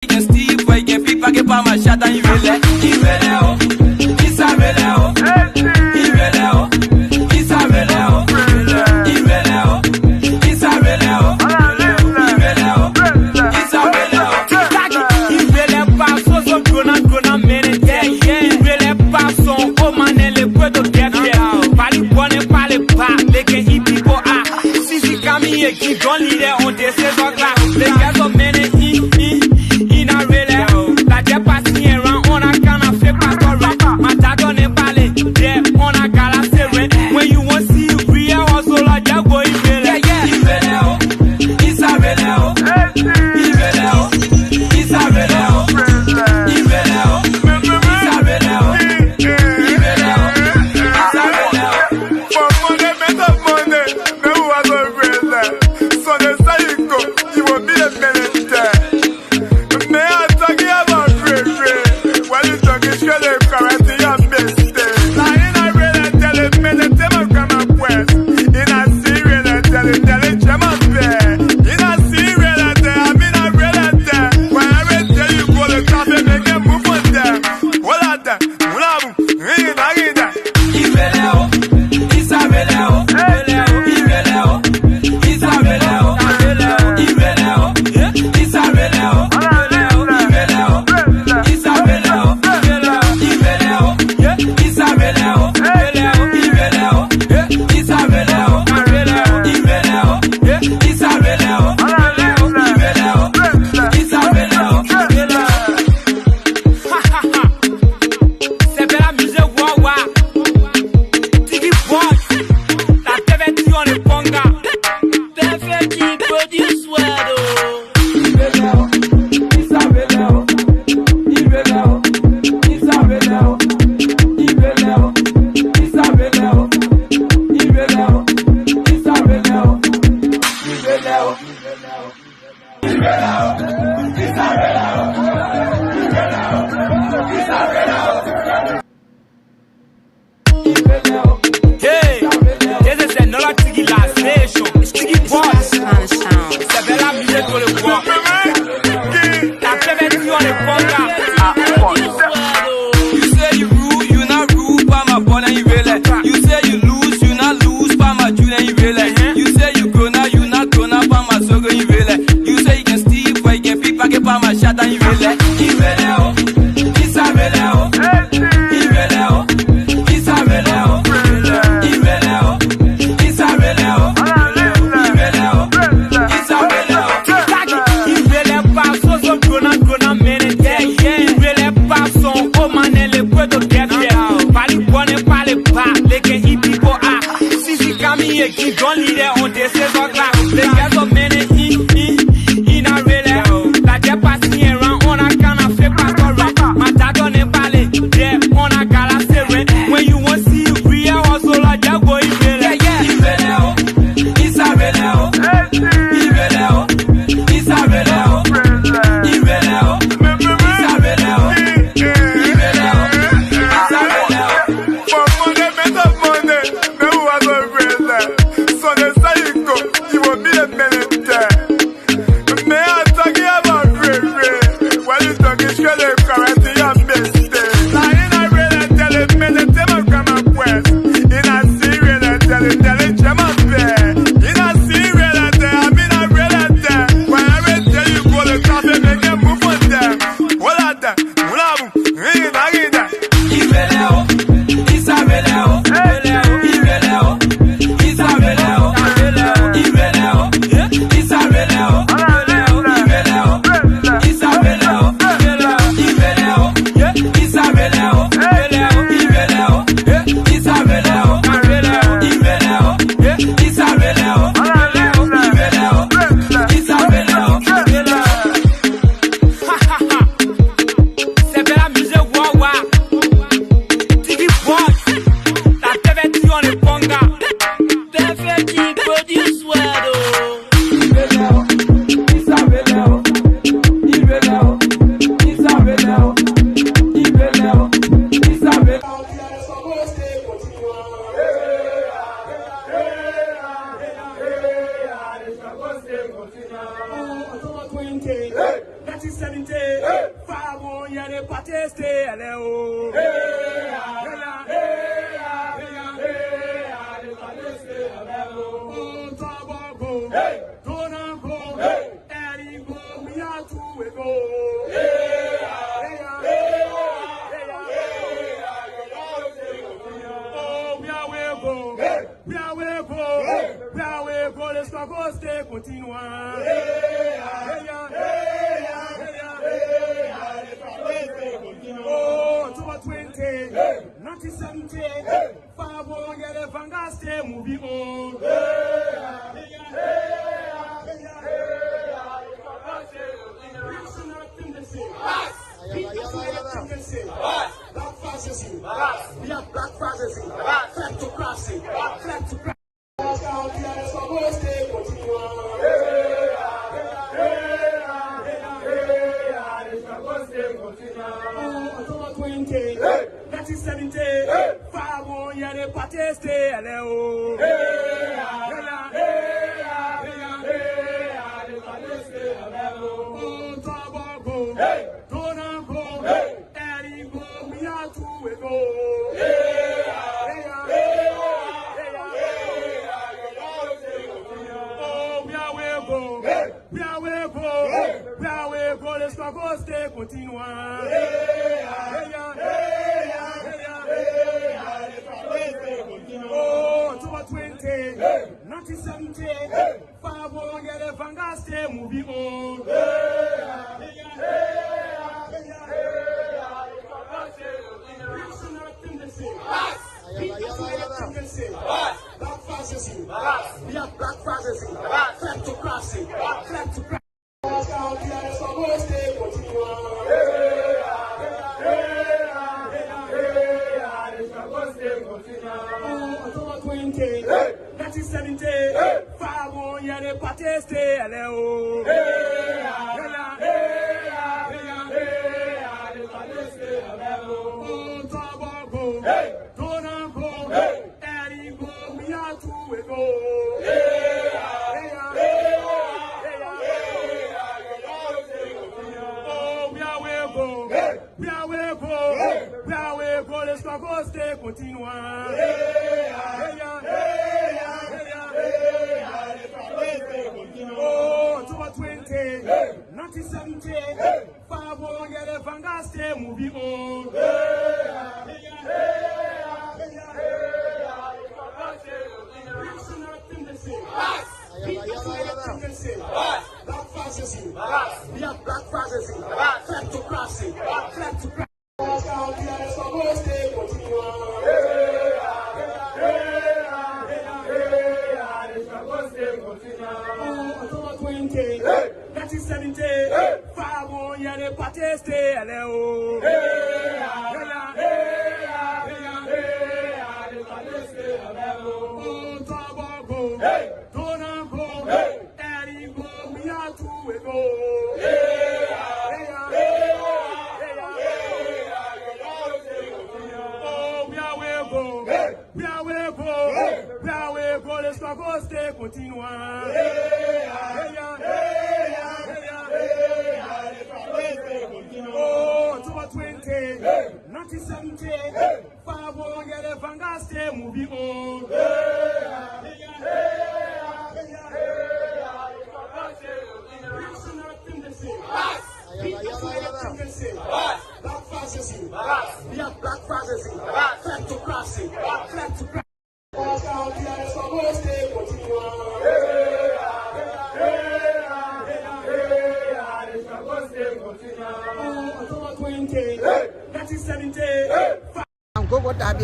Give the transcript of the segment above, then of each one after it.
Steve, boy, get pick back up my shot and you will let Isabella, Isabella, Isabella, Isabella, So they say you go, you will be a man. Famo yere pateste aleo.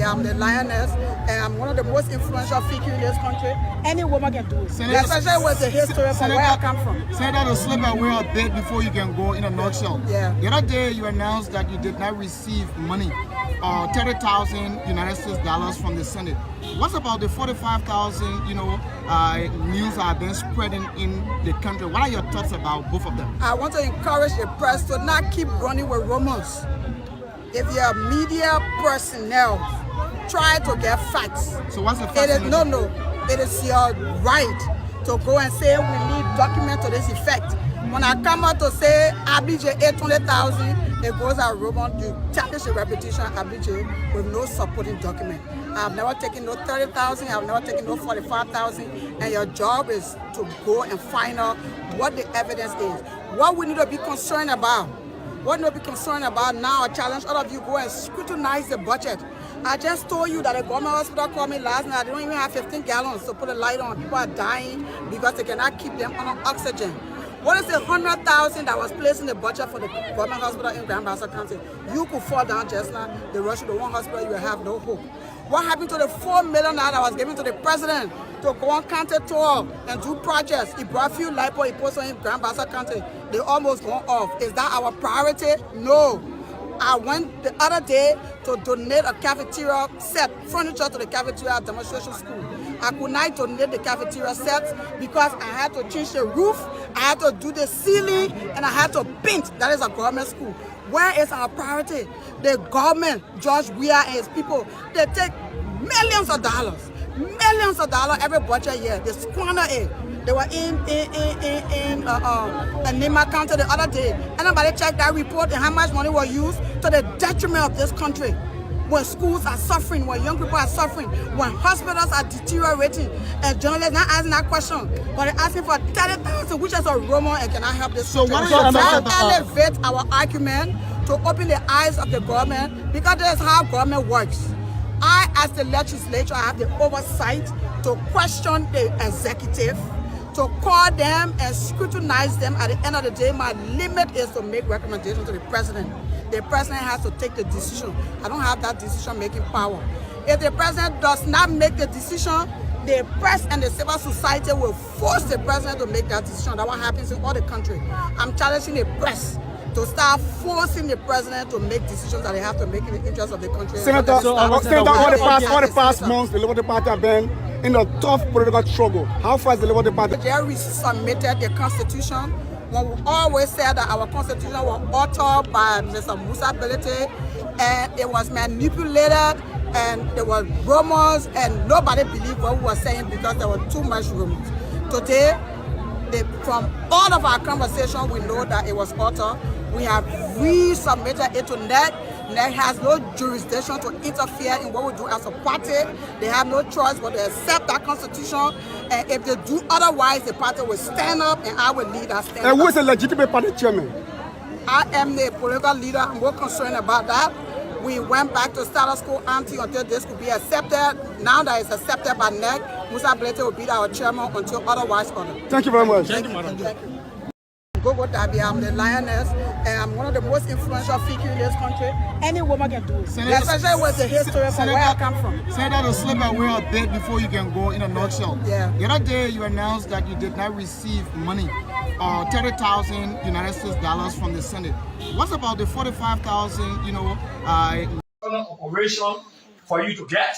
I'm the lioness, and I'm one of the most influential figures in this country. Any woman can do it, especially with the history from where I come from. Senator, to slip away a bit before you can go in a nutshell. Yeah. The other day you announced that you did not receive money, 30,000 United States dollars from the Senate. What about the 45,000, news that have been spreading in the country? What are your thoughts about both of them? I want to encourage the press to not keep running with rumors. If you're a media personnel, try to get facts. So what's the fact? It is your right to go and say we need documents to this effect. When I come out to say ABJ 800,000, it goes at Roman to tarnish the reputation of ABJ with no supporting document. I've never taken no 30,000, I've never taken no 45,000, and your job is to go and find out what the evidence is. What we need to be concerned about. What we need to be concerned about now, I challenge all of you, go and scrutinize the budget. I just told you that a government hospital called me last night. They don't even have 15 gallons to put a light on. People are dying because they cannot keep them on oxygen. What is the 100,000 that was placed in the budget for the government hospital in Grand Bassa County? You could fall down just now. They rush you to one hospital, you will have no hope. What happened to the $4 million that was given to the president to go on county tour and do projects? He brought few lipo, he put some in Grand Bassa County. They almost gone off. Is that our priority? No. I went the other day to donate a cafeteria set, furniture to the cafeteria demonstration school. I could not donate the cafeteria set because I had to change the roof, I had to do the ceiling, and I had to paint. That is a government school. Where is our priority? The government, George Weah and his people, they take millions of dollars every budget year. They squander it. They were in Nima County the other day. Anybody check that report and how much money was used to the detriment of this country? When schools are suffering, when young people are suffering, when hospitals are deteriorating, and journalists not asking that question, but they're asking for 30,000, which is a rumor and cannot help this. So what elevate our argument to open the eyes of the government, because that's how government works. I, as the legislature, I have the oversight to question the executive, to call them and scrutinize them. At the end of the day, my limit is to make recommendations to the president. The president has to take the decision. I don't have that decision-making power. If the president does not make the decision, the press and the civil society will force the president to make that decision. That's what happens in all the country. I'm challenging the press to start forcing the president to make decisions that they have to make in the interest of the country. Senator, all the past months, the Liberal Party have been in a tough political struggle. How far is the Liberal Party? They submitted the Constitution. When we always said that our Constitution was authored by Mr. Musa Belete, and it was manipulated, and there were rumors, and nobody believed what we were saying because there were too much rumors. Today, from all of our conversation, we know that it was authored. We have resubmitted it to NEC. NEC has no jurisdiction to interfere in what we do as a party. They have no choice but to accept that constitution. And if they do otherwise, the party will stand up and I will lead that stand up. And who is the legitimate party chairman? I am the political leader. I'm more concerned about that. We went back to status quo ante until this could be accepted. Now that it's accepted by NEC, Musa Belete will be our chairman until otherwise ordered. Thank you very much. Thank you, madam. Thank you. I'm the lioness, and I'm one of the most influential figures in this country. Any woman can do it. Especially with the history from where I come from. Senator, to slip away a bit before you can go in a nutshell. Yeah. The other day you announced that you did not receive money, 30,000 United States dollars from the Senate. What about the 45,000, operation for you to get?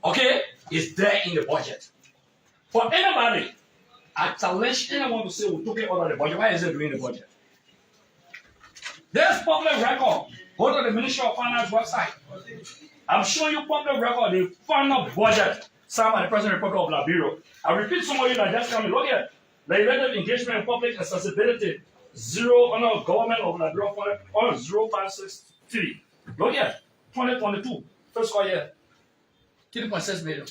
Okay, it's there in the budget. For anybody, I challenge anyone to say we took it out of the budget. Why is it doing the budget? There's public record. Go to the Ministry of Finance website. I'm showing you public record, the final budget signed by the President of the Republic of Liberia. I repeat some of you that just come and look at legislative engagement in public accessibility, government of Liberia on 0563. Look at 2022, fiscal year, 3.6 million.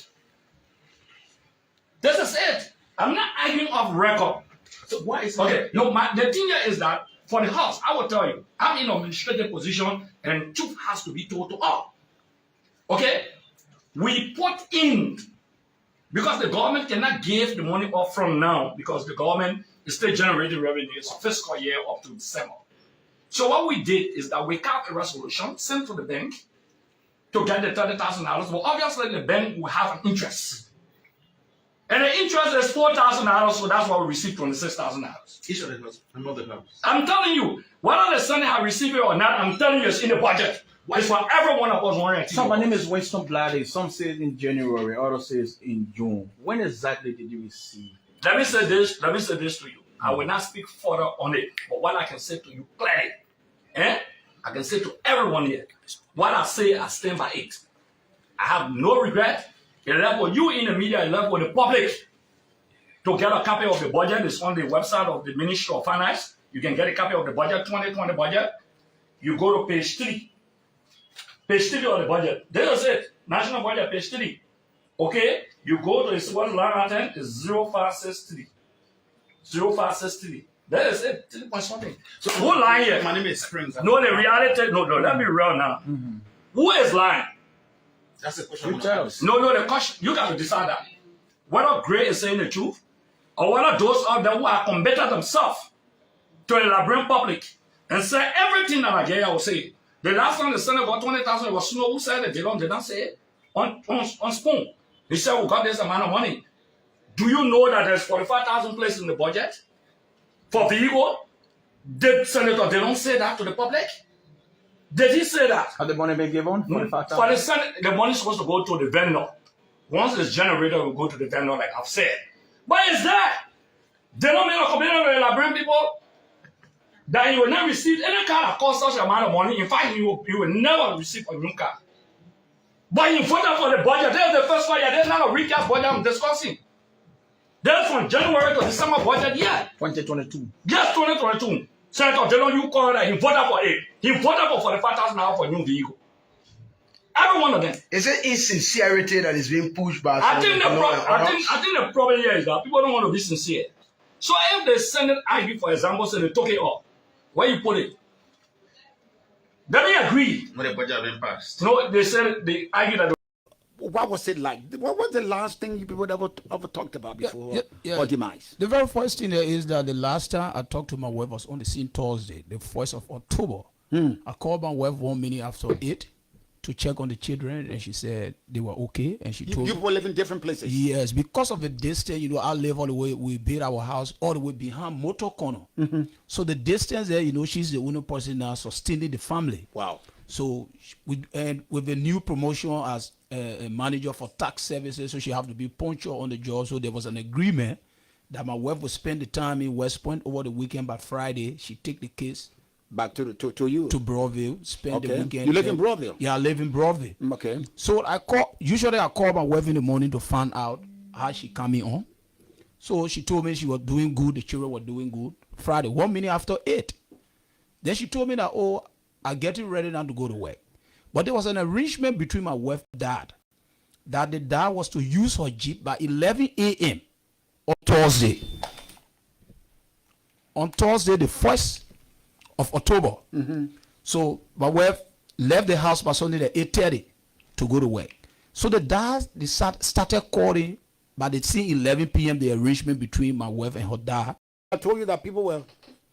This is it. I'm not arguing off record. So why is okay? No, the thing here is that for the House, I will tell you, I'm in an administrative position, and truth has to be told to all. Okay, we put in because the government cannot give the money up from now because the government is still generating revenues fiscal year up to December. So what we did is that we cut a resolution sent to the bank to get the $30,000. But obviously, the bank will have an interest. And the interest is $4,000, so that's why we received $26,000. Each of the house, another house. I'm telling you, whether the Senate have received it or not, I'm telling you it's in the budget. It's for every one of us. So my name is Winston Blady. Some say in January, others says in June. When exactly did you receive? Let me say this to you. I will not speak further on it, but what I can say to you clearly, I can say to everyone here, what I say, I stand by it. I have no regret. It left with you in the media, it left with the public. To get a copy of the budget, it's on the website of the Ministry of Finance. You can get a copy of the budget, 2020 budget. You go to page 3. Page 3 of the budget. There is it. National budget, page 3. Okay? You go to the one line item is 0563. 0563. That is it. 3 point something. So who lying here? My name is Springs. No, the reality. No, let me real now. Who is lying? That's a question. No, the question. You got to decide that. Whether Gray is saying the truth, or whether those of them who are committed themselves to the Liberian public and say everything that Nigeria will say. The last time the Senate got 20,000, it was Snow who said that they don't say it on spoon. He said, we got this amount of money. Do you know that there's 45,000 places in the budget for vehicle? Did Senator, they don't say that to the public? Did he say that? Have the money been given? For the Senate, the money is supposed to go to the vendor. Once it's generated, it will go to the vendor, like I've said. But it's that. They don't make a commitment with the Liberian people that you will not receive any car that costs such amount of money. In fact, you will never receive a new car. But you voted for the budget. There's the first one. There's not a recap budget I'm discussing. There's from January to December budget yet. 2022. Yes, 2022. Senator Delon, you call that he voted for it. He voted for 45,000 for a new vehicle. Every one of them. Is it insincerity that is being pushed back? I think the problem here is that people don't want to be sincere. So if the Senate argue, for example, say they took it off, where you put it? Then they agree. When the budget been passed. No, they said they argue that. What was it like? What was the last thing you people ever talked about before or demise? The very first thing there is that the last time I talked to my wife was on the scene Thursday, the 1st of October. I called my wife 1 minute after 8 to check on the children, and she said they were okay. And she told me, people live in different places. Yes, because of the distance, I live all the way. We built our house all the way behind Motor Corner. So the distance there, she's the only person now sustaining the family. Wow. So with the new promotion as a manager for tax services, so she have to be punctual on the job. So there was an agreement that my wife would spend the time in West Point over the weekend. But Friday, she take the kids back to you to Broadville, spend the weekend. You live in Broadville? Yeah, I live in Broadville. Okay. So usually I call my wife in the morning to find out how she coming on. So she told me she was doing good, the children were doing good. Friday, 1 minute after 8. Then she told me that, I'm getting ready now to go to work. But there was an arrangement between my wife and dad that the dad was to use her Jeep by 11 a.m. on Thursday. On Thursday, the 1st of October. So my wife left the house by Sunday at 8:30 to go to work. So the dad started calling, but they see 11 p.m. the arrangement between my wife and her dad. I told you that people were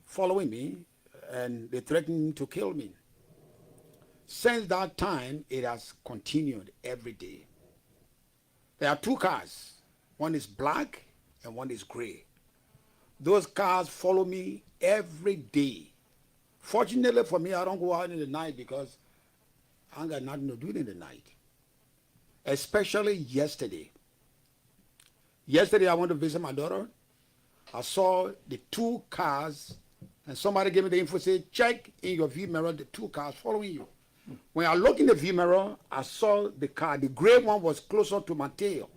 following me and they threatened to kill me. Since that time, it has continued every day. There are 2 cars. One is black and one is gray. Those cars follow me every day. Fortunately for me, I don't go out in the night because I ain't got nothing to do in the night. Especially yesterday. Yesterday, I went to visit my daughter. I saw the 2 cars, and somebody gave me the info, said, check in your view mirror, the 2 cars following you. When I looked in the view mirror, I saw the car. The gray one was closer to my tail.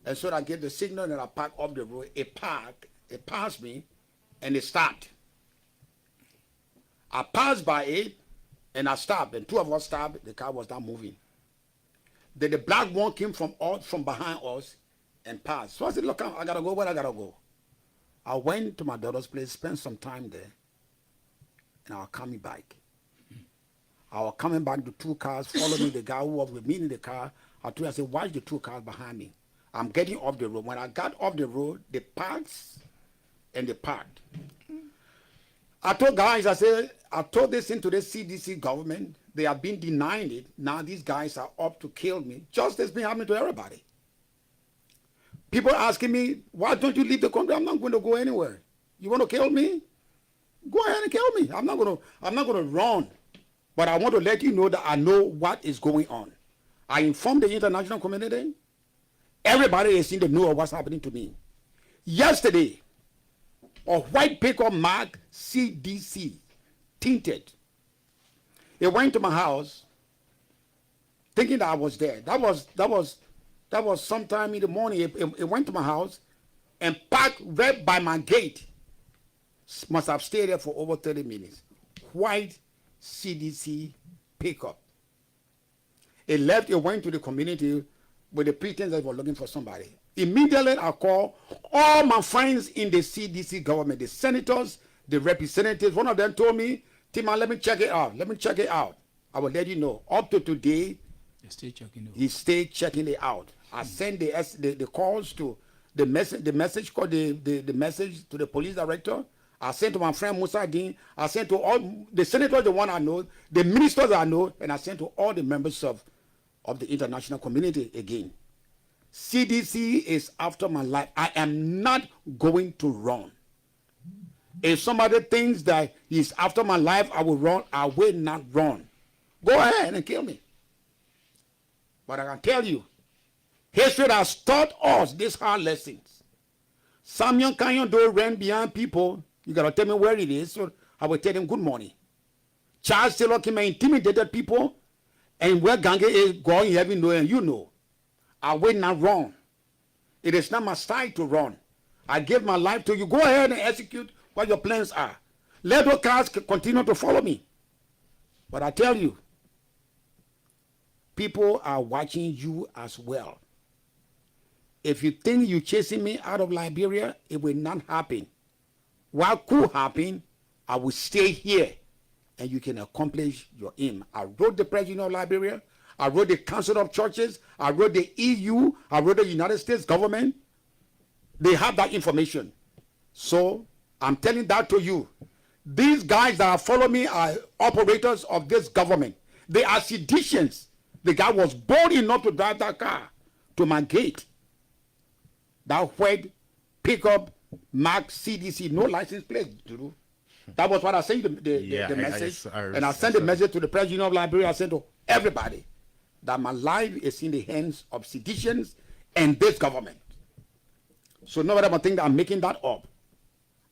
And so I gave the signal and I parked off the road. It passed me, and it stopped. I passed by it, and I stopped, and 2 of us stopped. The car was not moving. Then the black one came from behind us and passed. So I said, look, I got to go where I got to go. I went to my daughter's place, spent some time there, and I was coming back. I was coming back, the 2 cars followed me. The guy who was with me in the car, I told him, I said, watch the 2 cars behind me. I'm getting off the road. When I got off the road, they parked and they parked. I told guys, I said, I told this into the CDC government. They have been denying it. Now these guys are up to kill me. Justice been happening to everybody. People asking me, why don't you leave the country? I'm not going to go anywhere. You want to kill me? Go ahead and kill me. I'm not going to run. But I want to let you know that I know what is going on. I informed the international community. Everybody is in the know of what's happening to me. Yesterday, a white pickup marked CDC, tinted. It went to my house, thinking that I was there. That was sometime in the morning. It went to my house, and parked right by my gate. Must have stayed there for over 30 minutes. White CDC pickup. It left, it went to the community with the pretense that it was looking for somebody. Immediately, I called all my friends in the CDC government, the senators, the representatives. One of them told me, Tima, let me check it out. Let me check it out. I will let you know. Up to today, he stayed checking it out. I sent the calls to the message called the message to the police director. I sent to my friend Musa Again. I sent to all the senators, the one I know, the ministers I know, and I sent to all the members of the international community again. CDC is after my life. I am not going to run. If somebody thinks that he's after my life, I will run. I will not run. Go ahead and kill me. But I can tell you, history has taught us these hard lessons. Samuel Canyon do ran behind people. You got to tell me where it is, so I will tell them good morning. Charles Taylor came and intimidated people, and where Gange is going, heaven know, and you know. I will not run. It is not my style to run. I give my life to you. Go ahead and execute what your plans are. Let those cars continue to follow me. But I tell you, people are watching you as well. If you think you're chasing me out of Liberia, it will not happen. What could happen, I will stay here and you can accomplish your aim. I wrote the President of Liberia. I wrote the Council of Churches. I wrote the EU. I wrote the United States government. They have that information. So I'm telling that to you. These guys that follow me are operators of this government. They are seditionists. The guy was bold enough to drive that car to my gate. That white pickup marked CDC, no license plate. That was what I sent the message. And I sent the message to the President of Liberia. I sent to everybody that my life is in the hands of seditions and this government. So nobody will think that I'm making that up.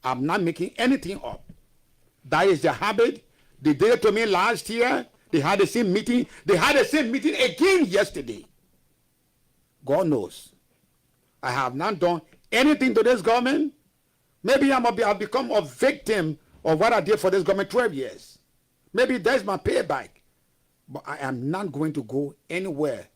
I'm not making anything up. That is the habit. They did it to me last year. They had the same meeting. They had the same meeting again yesterday. God knows. I have not done anything to this government. Maybe I've become a victim of what I did for this government 12 years. Maybe that's my payback. But I am not going to go anywhere.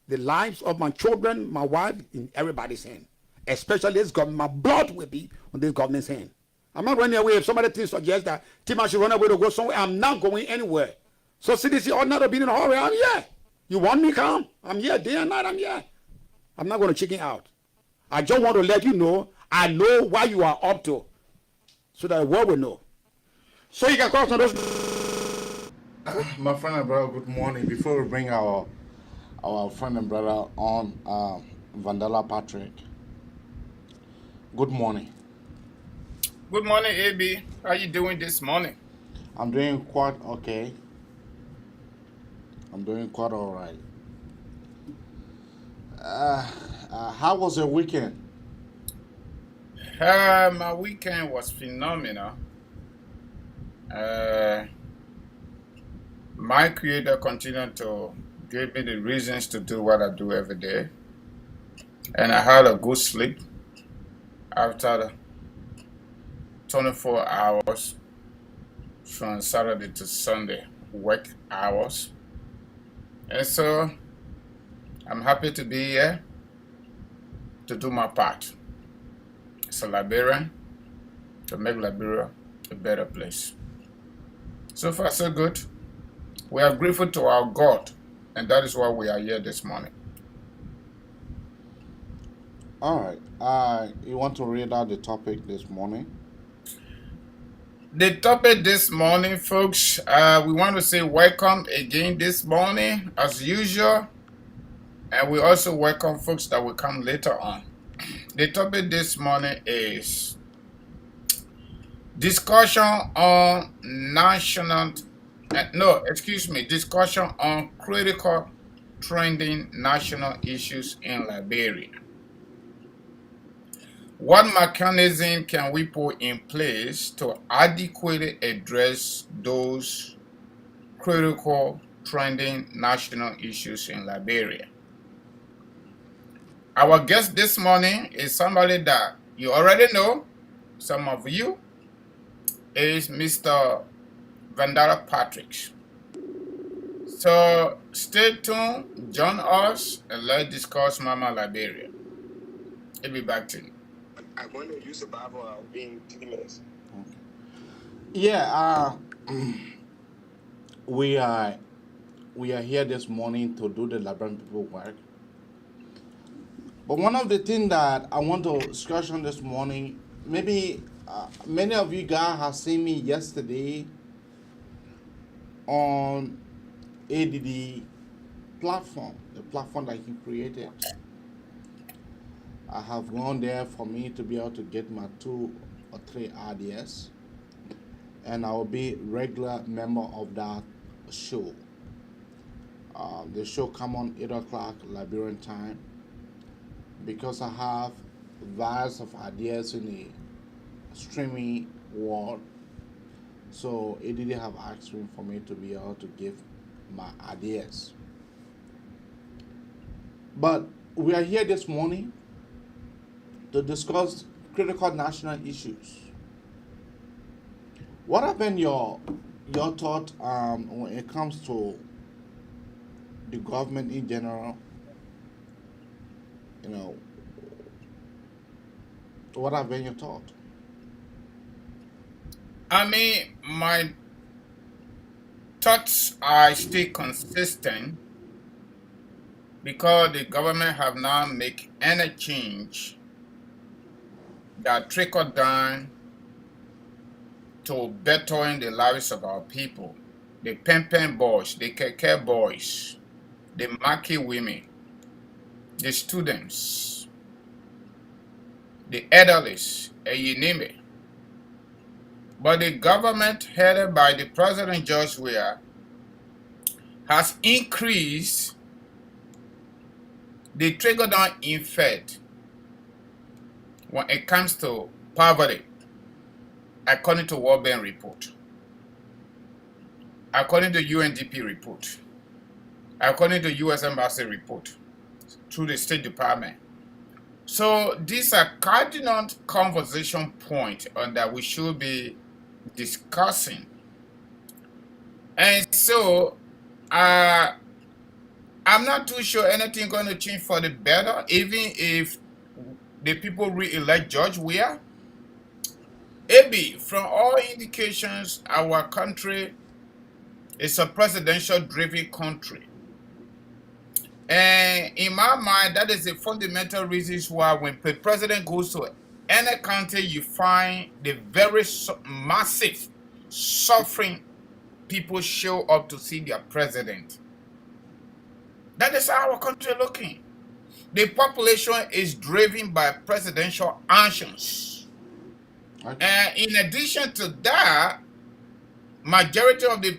The lives of my children, my wife, in everybody's hand. Especially this government. My blood will be on this government's hand. I'm not running away. If somebody suggests that Tima should run away to go somewhere, I'm not going anywhere. So CDC ought not to be in a hurry. I'm here. You want me come? I'm here day and night. I'm here. I'm not going to chicken out. I just want to let you know, I know what you are up to, so that the world will know. So you can cross on those. My friend and brother, good morning. Before we bring our friend and brother on, Vandala Patrick, good morning. Good morning, AB. How you doing this morning? I'm doing quite okay. I'm doing quite all right. How was your weekend? My weekend was phenomenal. My Creator continued to give me the reasons to do what I do every day. And I had a good sleep after the 24 hours from Saturday to Sunday work hours. And so I'm happy to be here to do my part as a Liberian to make Liberia a better place. So far, so good. We are grateful to our God, and that is why we are here this morning. All right. You want to read out the topic this morning? The topic this morning, folks, we want to say welcome again this morning, as usual. And we also welcome folks that will come later on. The topic this morning is discussion on discussion on critical trending national issues in Liberia. What mechanism can we put in place to adequately address those critical trending national issues in Liberia? Our guest this morning is somebody that you already know, some of you, is Mr. Vandala Patrick. So stay tuned, join us, and let's discuss Mama Liberia. I'll be back to you. I'm going to use the Bible in 3 minutes. Yeah, we are here this morning to do the Liberian People work. But one of the things that I want to discuss on this morning, maybe many of you guys have seen me yesterday on ADD platform, the platform that he created. I have gone there for me to be able to get my 2 or 3 ideas, and I will be regular member of that show. The show come on 8 o'clock Liberian time, because I have various of ideas in the streaming world. So it didn't have asked me for me to be able to give my ideas. But we are here this morning to discuss critical national issues. What have been your thought when it comes to the government in general? You know, what have been your thought? I mean, my thoughts are still consistent because the government have not made any change that trickle down to bettering the lives of our people. The pen boys, the keke boys, the marquee women, the students, the elderly, and you name it. But the government headed by the President George Weah has increased the trickle-down effect when it comes to poverty, according to World Bank report, according to UNDP report, according to U.S. Embassy report, through the State Department. So these are cardinal conversation points that we should be discussing. And so I'm not too sure anything going to change for the better, even if the people re-elect George Weah. Maybe from all indications, our country is a presidential-driven country. And in my mind, that is the fundamental reasons why when the president goes to any country, you find the very massive suffering people show up to see their president. That is how our country looking. The population is driven by presidential actions. Okay. And in addition to that, majority of the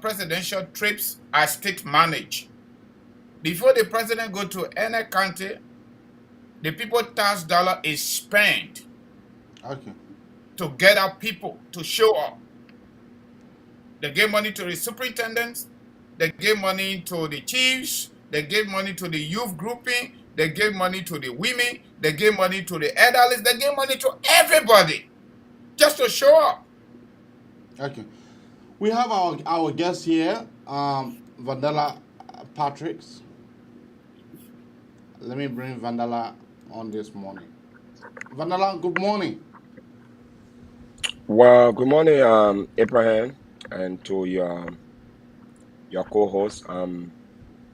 presidential trips are state managed. Before the president go to any country, the people tax dollar is spent to get our people to show up. They give money to the superintendents, they give money to the chiefs, they give money to the youth grouping, they give money to the women, they give money to the elderly, they give money to everybody just to show up. Okay. We have our guest here, Vandala Patrick. Let me bring Vandala on this morning. Vandala, good morning. Well, good morning, Abraham, and to your co-host. I'm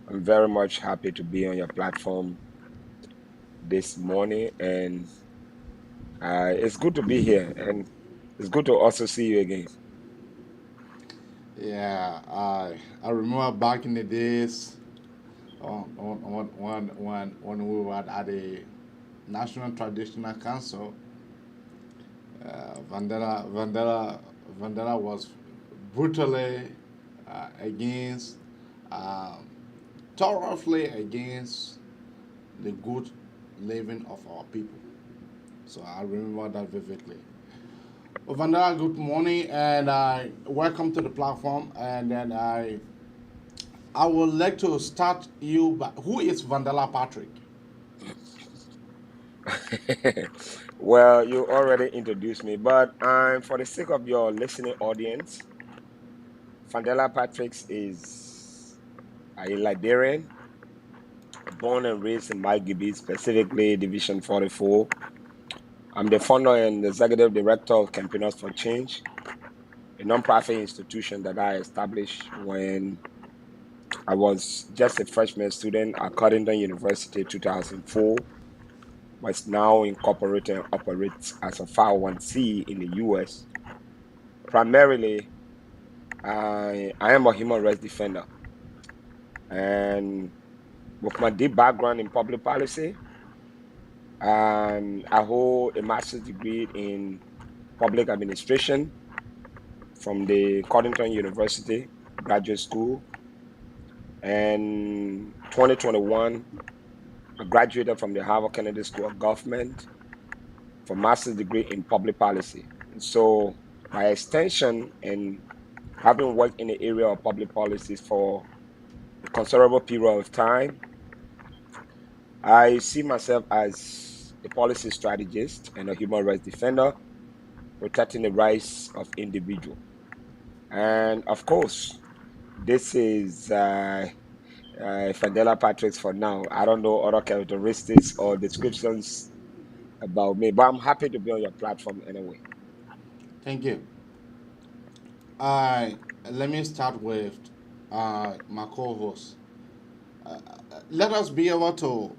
very much happy to be on your platform this morning, and it's good to be here, and it's good to also see you again. Yeah, I remember back in the days when we were at the National Traditional Council. Vandala was brutally against, thoroughly against the good living of our people. So I remember that vividly. Well, Vandala, good morning and welcome to the platform. And then I would like to start you by who is Vandala Patrick? Well, you already introduced me, but for the sake of your listening audience, Fandela Patricks is a Liberian, born and raised in Malgibi, specifically Division 44. I'm the founder and executive director of Campaigners for Change, a nonprofit institution that I established when I was just a freshman student at Cottington University 2004, was now incorporated and operates as a 501c in the US. Primarily, I am a human rights defender. And with my deep background in public policy, I hold a master's degree in public administration from the Cottington University Graduate School. And 2021, I graduated from the Harvard Kennedy School of Government for master's degree in public policy. And so, by extension, and having worked in the area of public policies for a considerable period of time, I see myself as a policy strategist and a human rights defender, protecting the rights of individuals. And of course, this is Fandela Patricks for now. I don't know other characteristics or descriptions about me, but I'm happy to be on your platform anyway. Thank you. Let me start with my co-host. Let us be able to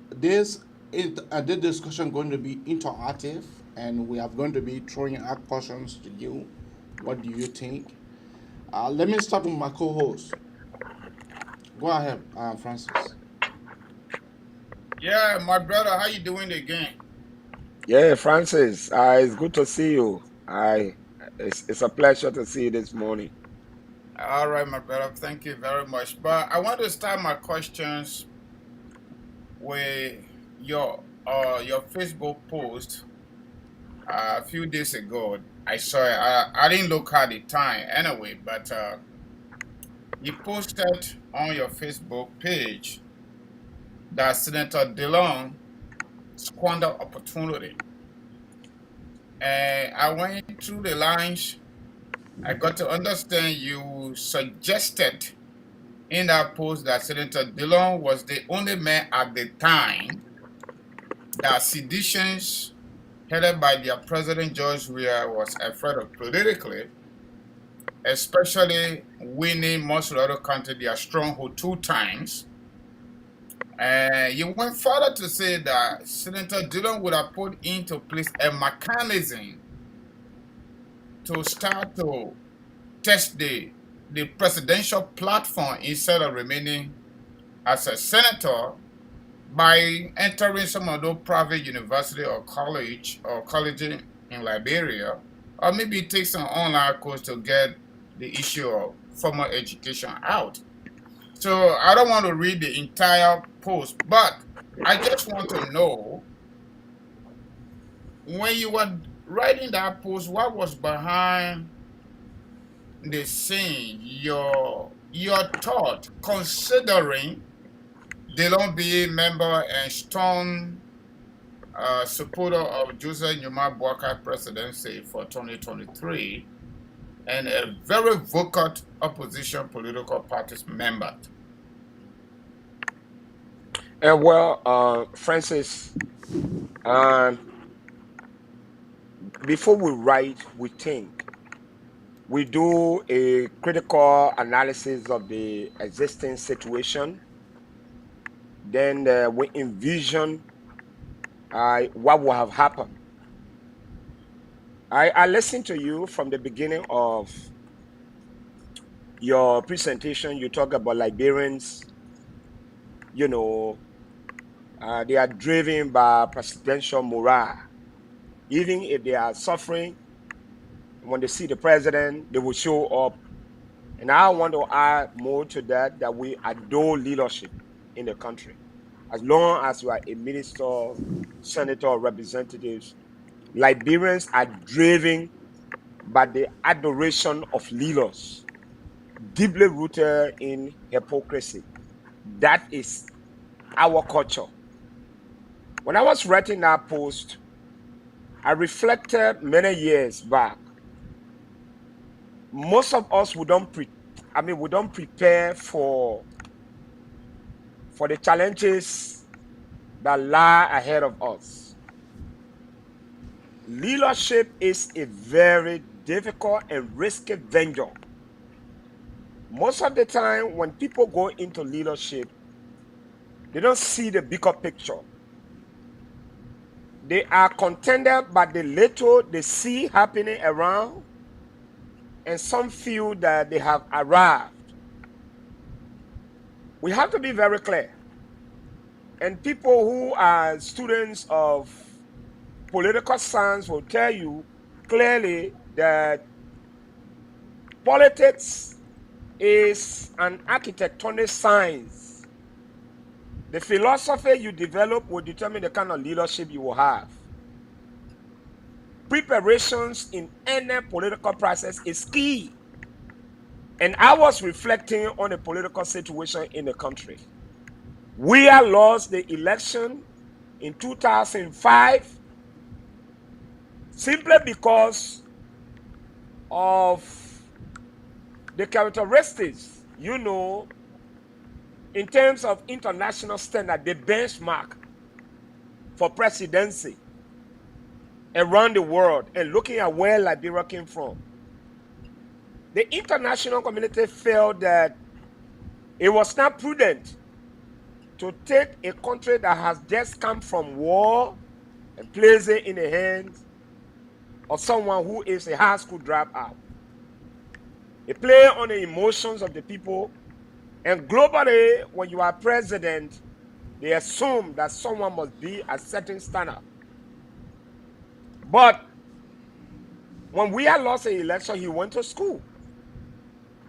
this discussion going to be interactive, and we are going to be throwing out questions to you. What do you think? Let me start with my co-host. Go ahead, Francis. Yeah, my brother, how you doing again? Yeah, Francis, it's good to see you. It's a pleasure to see you this morning. All right, my brother, thank you very much. But I want to start my questions with your Facebook post a few days ago. I saw it. I didn't look at the time anyway, but you posted on your Facebook page that Senator Dillon squandered opportunity. And I went through the lines. I got to understand you suggested in that post that Senator Dillon was the only man at the time that seditions headed by their president George Weah was afraid of politically, especially winning Monserrato County, their stronghold, 2 times. And you went further to say that Senator Dillon would have put into place a mechanism to start to test the presidential platform instead of remaining as a senator by entering some of those private university or college in Liberia, or maybe take some online course to get the issue of formal education out. So I don't want to read the entire post, but I just want to know, when you were writing that post, what was behind the scene, your thought, considering Dillon being member and strong supporter of Joseph Numa Boakai presidency for 2023, and a very vocal opposition political parties member. Well, Francis, before we write, we think. We do a critical analysis of the existing situation. Then we envision what will have happened. I listened to you from the beginning of your presentation. You talk about Liberians, they are driven by presidential morale. Even if they are suffering, when they see the president, they will show up. And I want to add more to that we adore leadership in the country. As long as you are a minister, senator, or representatives, Liberians are driven by the adoration of leaders, deeply rooted in hypocrisy. That is our culture. When I was writing that post, I reflected many years back. Most of us we don't prepare for the challenges that lie ahead of us. Leadership is a very difficult and risky venture. Most of the time, when people go into leadership, they don't see the bigger picture. They are contented by the little they see happening around, and some feel that they have arrived. We have to be very clear. And people who are students of political science will tell you clearly that politics is an architectonic science. The philosophy you develop will determine the kind of leadership you will have. Preparations in any political process is key. And I was reflecting on the political situation in the country. We had lost the election in 2005 simply because of the characteristics, in terms of international standard, the benchmark for presidency around the world, and looking at where Liberia came from. The international community felt that it was not prudent to take a country that has just come from war and place it in the hands of someone who is a high school dropout. They play on the emotions of the people, and globally, when you are president, they assume that someone must be a certain standard. But when we had lost the election, he went to school.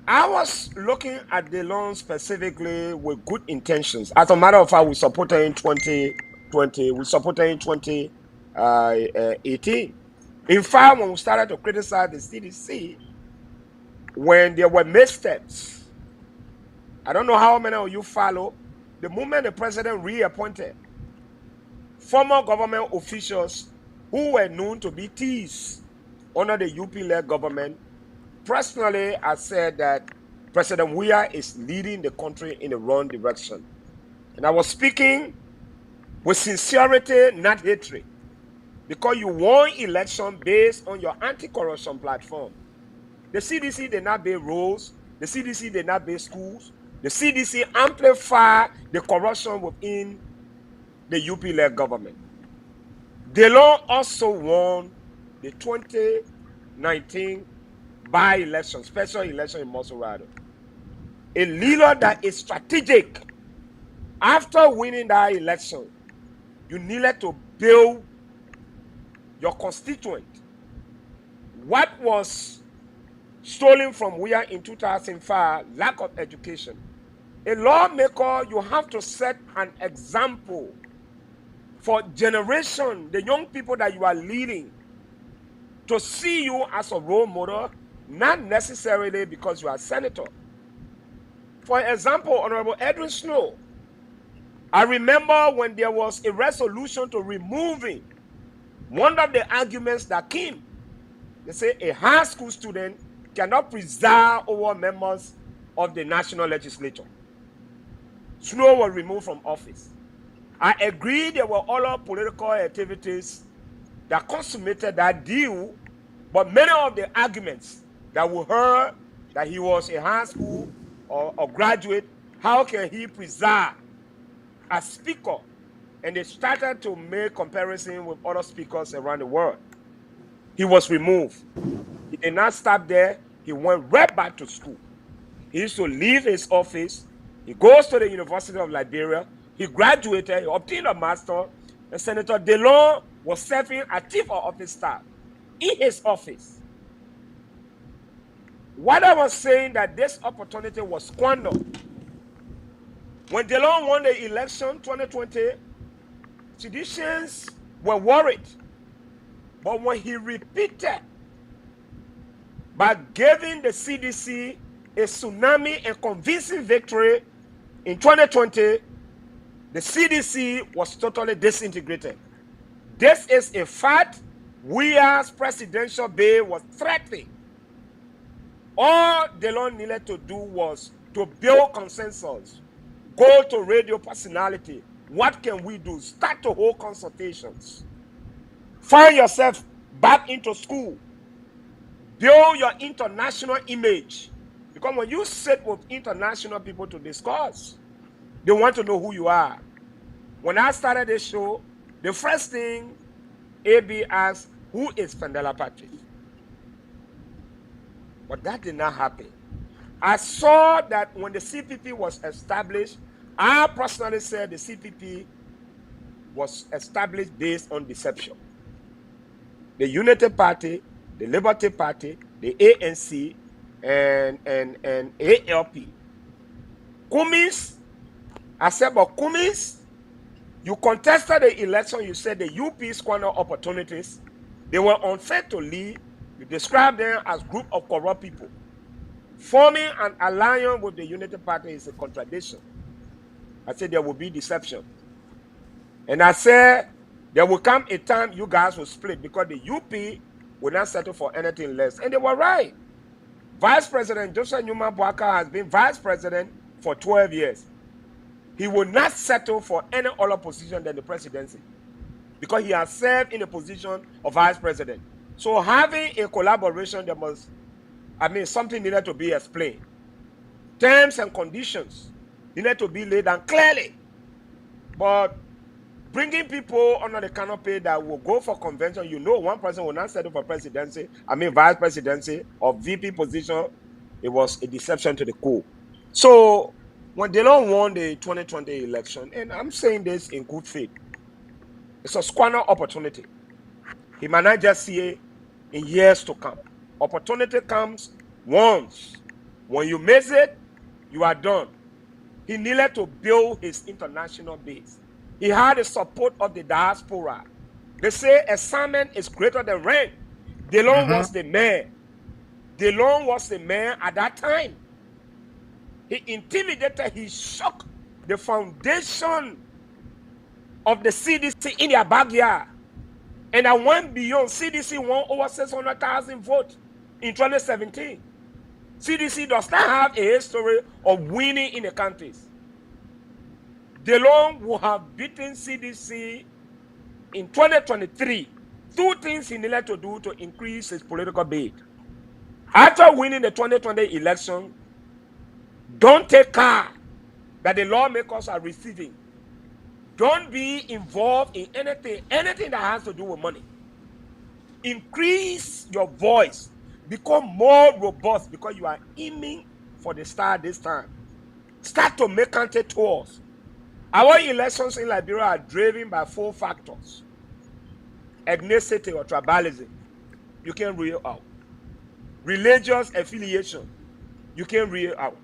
I was looking at DeLon specifically with good intentions. As a matter of fact, we supported in 2020. We supported in 2018. In fact, when we started to criticize the CDC, when there were missteps, I don't know how many of you follow, the moment the president reappointed former government officials who were known to be thieves under the UP-led government, personally, I said that President Weah is leading the country in the wrong direction. And I was speaking with sincerity, not hatred, because you won election based on your anti-corruption platform. The CDC did not build roads. The CDC did not build schools. The CDC amplified the corruption within the UP-led government. DeLon also won the 2019 by-election, special election in Monserrado. A leader that is strategic. After winning that election, you needed to build your constituent. What was stolen from Weah in 2005, lack of education. A lawmaker, you have to set an example for generation, the young people that you are leading, to see you as a role model, not necessarily because you are a senator. For example, Honorable Edwin Snow, I remember when there was a resolution to remove him, one of the arguments that came, they say a high school student cannot preside over members of the national legislature. Snow was removed from office. I agree there were other political activities that consummated that deal, but many of the arguments that we heard that he was a high school or graduate, how can he preside as speaker? And they started to make comparison with other speakers around the world. He was removed. He did not stop there. He went right back to school. He used to leave his office. He goes to the University of Liberia. He graduated. He obtained a master. And Senator DeLon was serving as chief of office staff in his office. What I was saying that this opportunity was squandered. When DeLon won the election 2020, citizens were worried. But when he repeated by giving the CDC a tsunami and convincing victory in 2020, The CDC was totally disintegrated. This is a fact. Weah's presidential bid was threatening. All Delon needed to do was to build consensus, go to radio personality. What can we do? Start to hold consultations. Find yourself back into school. Build your international image. Because when you sit with international people to discuss, they want to know who you are. When I started this show, the first thing AB asked, who is Fandela Patrick? But that did not happen. I saw that when the CPP was established, I personally said the CPP was established based on deception. The Unity Party, the Liberty Party, the ANC, and ALP. Cummins, I said, but Cummins, you contested the election, you said the UP squandered opportunities. They were unfair to lead. You described them as group of corrupt people. Forming an alliance with the Unity Party is a contradiction. I said there will be deception. And I said there will come a time you guys will split because the UP will not settle for anything less. And they were right. Vice President Joseph Numa Boaka has been vice president for 12 years. He will not settle for any other position than the presidency because he has served in a position of vice president. So having a collaboration, there must, something needed to be explained. Terms and conditions needed to be laid down clearly. But bringing people under the canopy that will go for convention, one person will not settle for presidency, vice presidency or VP position, it was a deception to the core. So when Delon won the 2020 election, and I'm saying this in good faith, it's a squander opportunity. He might not just see it in years to come. Opportunity comes once. When you miss it, you are done. He needed to build his international base. He had the support of the diaspora. They say assignment is greater than rank. Delon was the man. Delon was the man at that time. He intimidated, he shook the foundation of the CDC in their backyard. And I went beyond. CDC won over 600,000 votes in 2017. CDC does not have a history of winning in the countries. Delon would have beaten CDC in 2023. Two things he needed to do to increase his political base. After winning the 2020 election, don't take care that the lawmakers are receiving. Don't be involved in anything that has to do with money. Increase your voice. Become more robust because you are aiming for the star this time. Start to make counter tours. Our elections in Liberia are driven by 4 factors. Ethnicity or tribalism, you can rule out. Religious affiliation, you can rule out.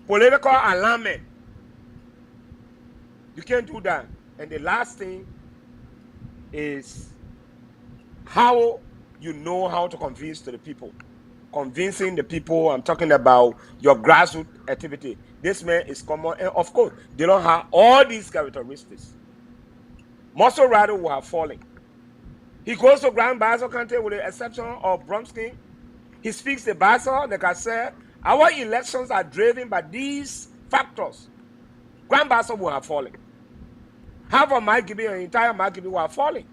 Political alignment, you can't do that. And the last thing is how you know how to convince to the people. Convincing the people, I'm talking about your grassroots activity. This man is common, and of course, they don't have all these characteristics. Muscle Rider will have fallen. He goes to Grand Bassa County with the exception of Bromsky. He speaks the Bassa, like I said. Our elections are driven by these factors. Grand Bassa will have fallen. Half of my Gibi, an entire my Gibi will have fallen.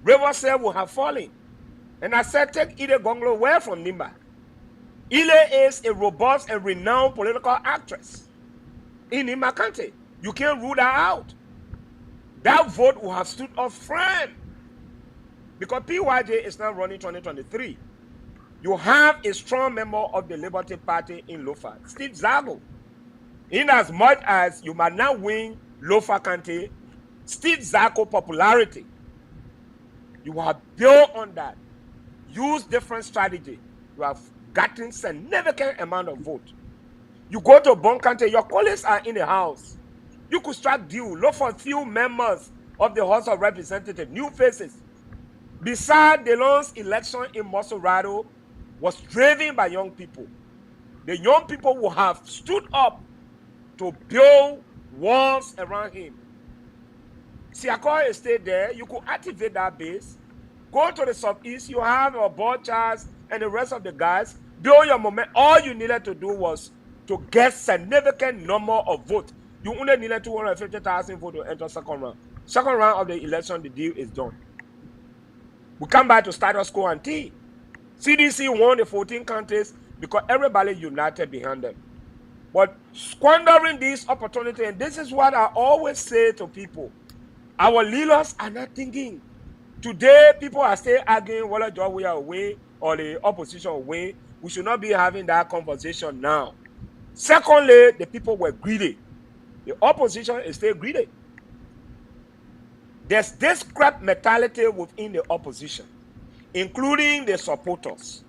Riverside will have fallen. And I said, take Ide Gonglo away from Nimba. Ile is a robust and renowned political actress in Nimba County. You can't rule that out. That vote will have stood up firm because PYJ is now running 2023. You have a strong member of the Liberty Party in Lofa, Steve Zago. In as much as you might not win Lofa County, Steve Zago popularity, you have built on that. Use different strategy. You have gotten significant amount of vote. You go to Bon County, your colleagues are in the house. You could strike deal. Look for a few members of the House of Representatives, new faces. Besides, Delon's election in Mosorado was driven by young people. The young people who have stood up to build walls around him. Siakoi stayed there. You could activate that base. Go to the southeast. You have your board charts and the rest of the guys. Build your moment. All you needed to do was to get significant number of votes. You only needed 250,000 votes to enter second round. Second round of the election, the deal is done. We come back to status quo ante. CDC won the 14 counties because everybody united behind them. But squandering this opportunity, and this is what I always say to people, our leaders are not thinking. Today, people are still arguing whether George are away or the opposition away. We should not be having that conversation now. Secondly, the people were greedy. The opposition is still greedy. There's this crap mentality within the opposition, including the supporters.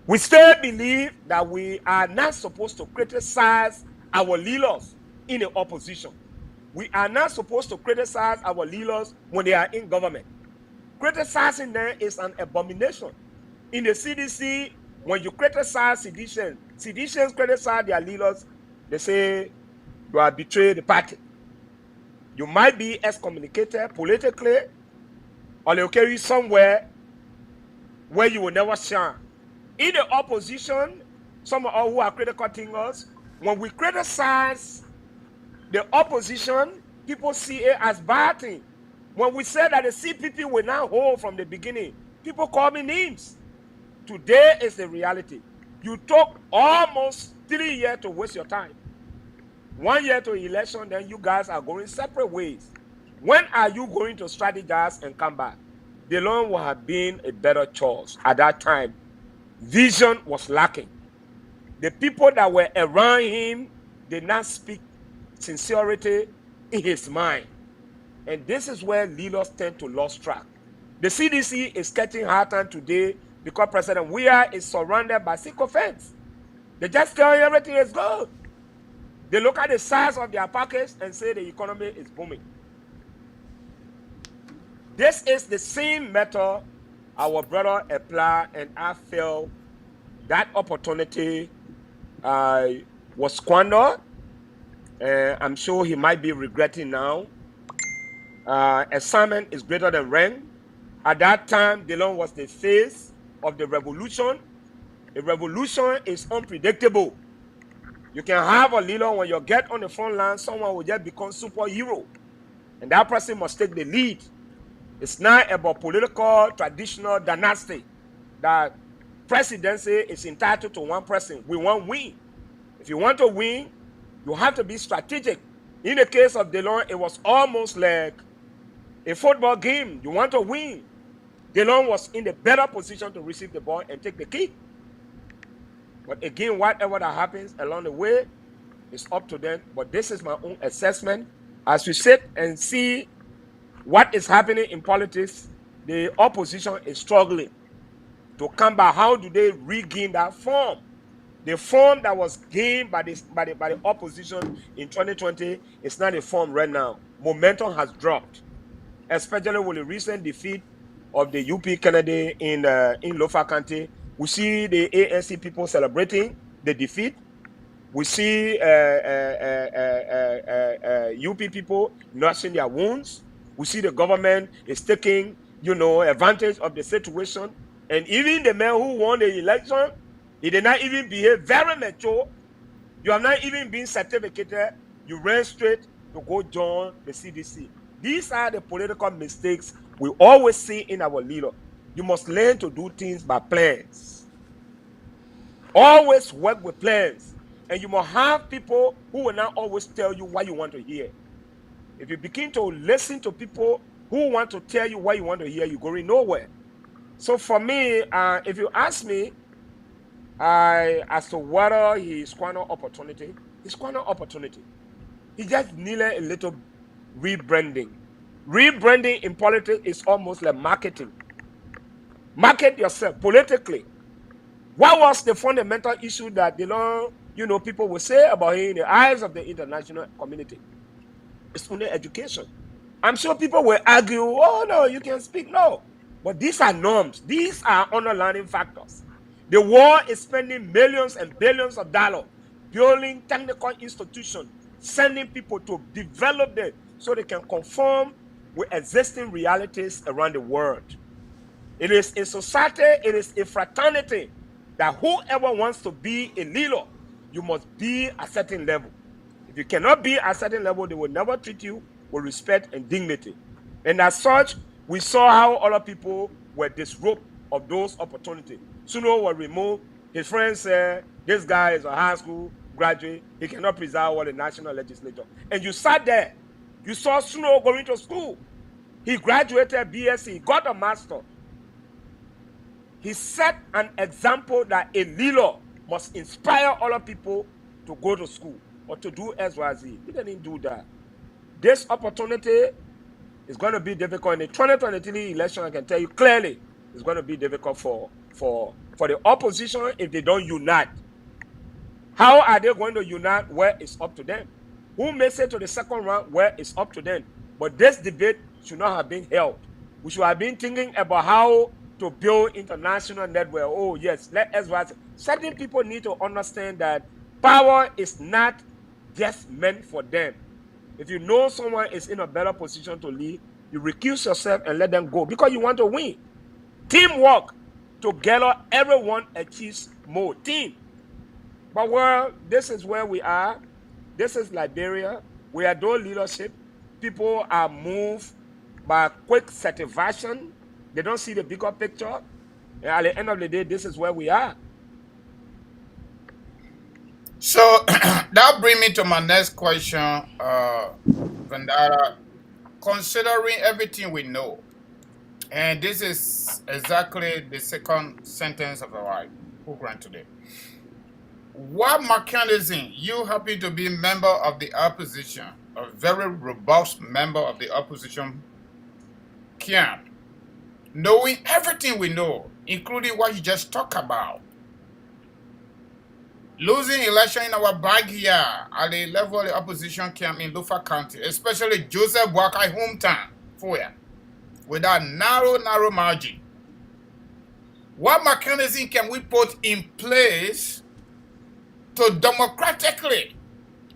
We still believe that we are not supposed to criticize our leaders in the opposition. We are not supposed to criticize our leaders when they are in government. Criticizing them is an abomination. In the CDC, when you criticize seditionists criticize their leaders, they say you are betrayed the party. You might be excommunicated politically, or they'll carry you somewhere where you will never shine. In the opposition, some of us who are critical thinkers, when we criticize the opposition, people see it as bad thing. When we say that the CPP will not hold from the beginning, people call me names. Today is the reality. You took almost 3 years to waste your time. 1 year to election, then you guys are going separate ways. When are you going to strategize and come back? The loan would have been a better choice. At that time, vision was lacking. The people that were around him did not speak sincerity in his mind. And this is where leaders tend to lose track. The CDC is getting hard time today because President Weah is surrounded by sycophants. They just tell you everything is good. They look at the size of their pockets and say the economy is booming. This is the same method our brother applied, and I felt that opportunity was squandered. I'm sure he might be regretting now. Assignment is greater than rank. At that time, Delon was the face of the revolution. A revolution is unpredictable. You can have a leader when you get on the front line, someone will just become superhero. And that person must take the lead. It's not about political, traditional dynasty that presidency is entitled to one person. We want win. If you want to win, you have to be strategic. In the case of Delon, it was almost like a football game. You want to win. Delon was in the better position to receive the ball and take the kick. But again, whatever that happens along the way, it's up to them. But this is my own assessment. As we sit and see what is happening in politics, the opposition is struggling to come back. How do they regain that form? The form that was gained by the opposition in 2020 is not a form right now. Momentum has dropped, especially with the recent defeat of the UP candidate in Lofa County. We see the ANC people celebrating the defeat. We see UP people nursing their wounds. We see the government is taking, advantage of the situation. And even the man who won the election, he did not even behave very mature. You have not even been certificated. You ran straight to go join the CDC. These are the political mistakes we always see in our leader. You must learn to do things by plans. Always work with plans. And you must have people who will not always tell you what you want to hear. If you begin to listen to people who want to tell you what you want to hear, you're going nowhere. So for me, if you ask me as to whether he squandered opportunity, he squandered opportunity. He just needed a little rebranding. Rebranding in politics is almost like marketing. Market yourself politically. What was the fundamental issue that people will say about him in the eyes of the international community? It's only education. I'm sure people will argue, oh no, you can speak. No. But these are norms. These are underlying factors. The world is spending millions and billions of dollars building technical institutions sending people to develop them so they can conform with existing realities around the world. It is in society, it is a fraternity that whoever wants to be a leader, you must be a certain level. If you cannot be a certain level, they will never treat you with respect and dignity. And as such, we saw how other people were disrobed of those opportunities. Suno was removed. His friends said, this guy is a high school graduate. He cannot preside over the national legislature. And you sat there. You saw Suno going to school. He graduated BSc, got a master. He set an example that a leader must inspire other people to go to school or to do XYZ. He didn't do that. This opportunity is going to be difficult. In the 2023 election, I can tell you clearly, it's going to be difficult for the opposition if they don't unite. How are they going to unite? Where it's up to them. Who makes it to the second round? Where it's up to them. But this debate should not have been held. We should have been thinking about how to build international network. Oh yes, let us. Certain people need to understand that power is not just meant for them. If you know someone is in a better position to lead, you recuse yourself and let them go because you want to win. Teamwork. Together, everyone achieves more. Team. But well, this is where we are. This is Liberia. We are doing leadership. People are moved by quick satisfaction. They don't see the bigger picture. And at the end of the day, this is where we are. So that brings me to my next question, Vandara. Considering everything we know, and this is exactly the second sentence of our program today. What mechanism you happen to be a member of the opposition, a very robust member of the opposition camp, knowing everything we know, including what you just talked about, losing election in our backyard at the level of the opposition camp in Lufa County, especially Joseph Boakai hometown, Foya, with that narrow margin. What mechanism can we put in place to democratically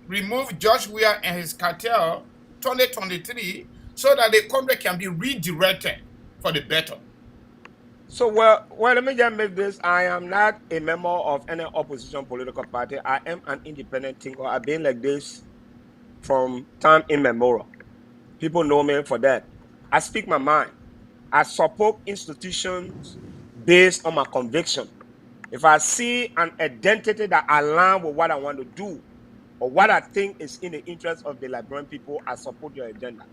remove George Weah and his cartel 2023 so that the country can be redirected for the better? So, well, let me just make this. I am not a member of any opposition political party. I am an independent thinker. I've been like this from time immemorial. People know me for that. I speak my mind. I support institutions based on my conviction. If I see an identity that aligns with what I want to do or what I think is in the interest of the Liberian people, I support your agenda.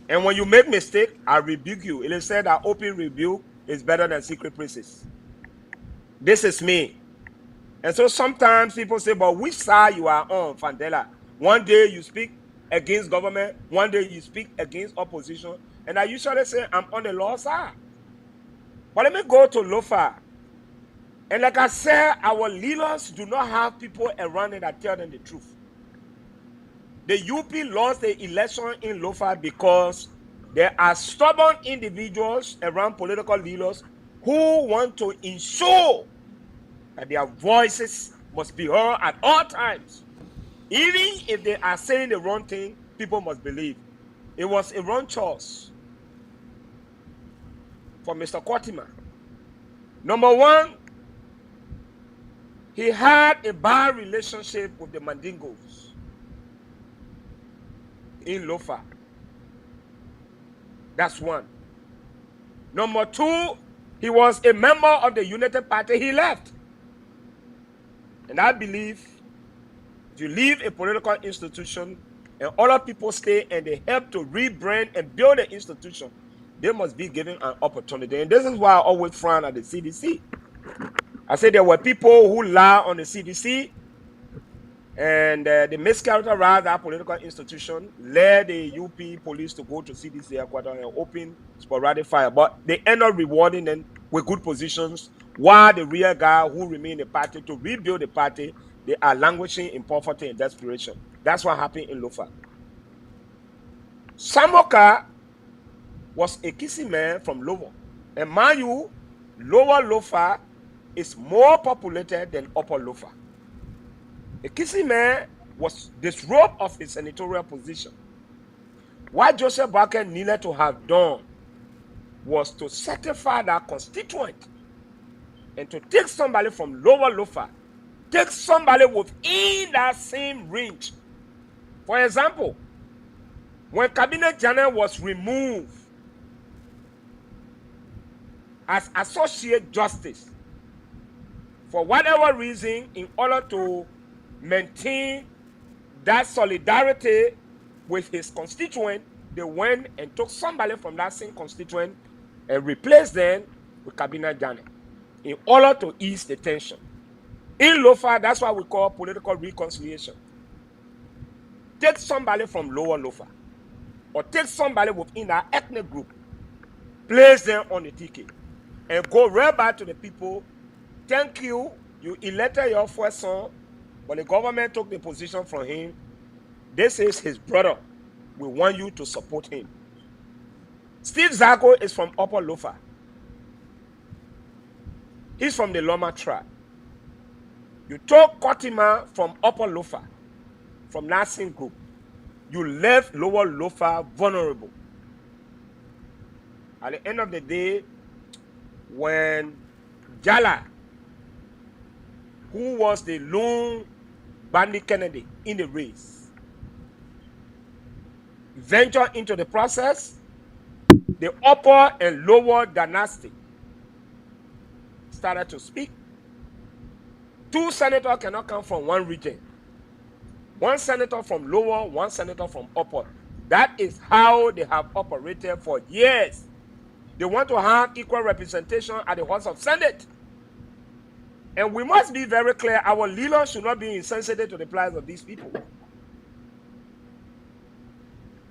And when you make mistake, I rebuke you. It is said that open rebuke is better than secret praises. This is me. And so sometimes people say, but which side you are on, Fandela? One day you speak against government, one day you speak against opposition. And I usually say, I'm on the law side. But let me go to Lofa. And like I said, our leaders do not have people around it that tell them the truth. The UP lost the election in Lofa because there are stubborn individuals around political leaders who want to ensure that their voices must be heard at all times. Even if they are saying the wrong thing, people must believe. It was a wrong choice for Mr. Kotima. Number one, he had a bad relationship with the Mandingos in Lofa. That's one. Number two, he was a member of the United Party. He left. And I believe if you leave a political institution and other people stay and they help to rebrand and build the institution, they must be given an opportunity. And this is why I always frown at the CDC. I say there were people who lie on the CDC and they mischaracterized that political institution, led the UP police to go to CDC headquarters and open sporadic fire. But they end up rewarding them with good positions, while the real guy who remain in the party to rebuild the party, they are languishing in poverty and desperation. That's what happened in Lofa. Samoka was a kissing man from Lower. And mind you, Lower Lofa is more populated than Upper Lofa. A kissing man was disrobed of his senatorial position. What Joseph Barker needed to have done was to certify that constituent and to take somebody from Lower Lofa, take somebody within that same range. For example, when Cabinet General was removed as Associate Justice, for whatever reason, in order to maintain that solidarity with his constituent, they went and took somebody from that same constituent and replaced them with Cabinet General in order to ease the tension. In Lofa, that's what we call political reconciliation. Take somebody from Lower Lofa, or take somebody within that ethnic group, place them on the ticket, and go right back to the people. Thank you, you elected your first son, but the government took the position from him. This is his brother. We want you to support him. Steve Zago is from Upper Lofa. He's from the Loma tribe. You took Kotima from Upper Lofa, from that same group. You left Lower Lofa vulnerable. At the end of the day, when Jala, who was the lone bandit candidate in the race, ventured into the process, the upper and lower dynasty started to speak. Two senators cannot come from one region. One senator from lower, one senator from upper. That is how they have operated for years. They want to have equal representation at the House of Senate. And we must be very clear, our leaders should not be insensitive to the plight of these people.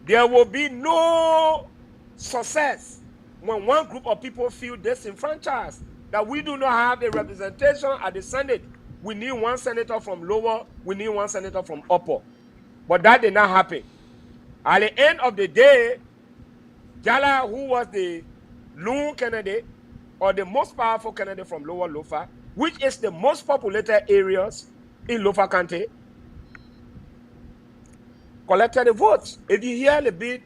There will be no success when one group of people feel disenfranchised, that we do not have a representation at the Senate. We need one senator from lower, we need one senator from upper. But that did not happen. At the end of the day, Jala, who was the lone candidate, or the most powerful candidate from Lower Lofa, which is the most populated areas in Lofa County, collected the votes. If you hear the bit,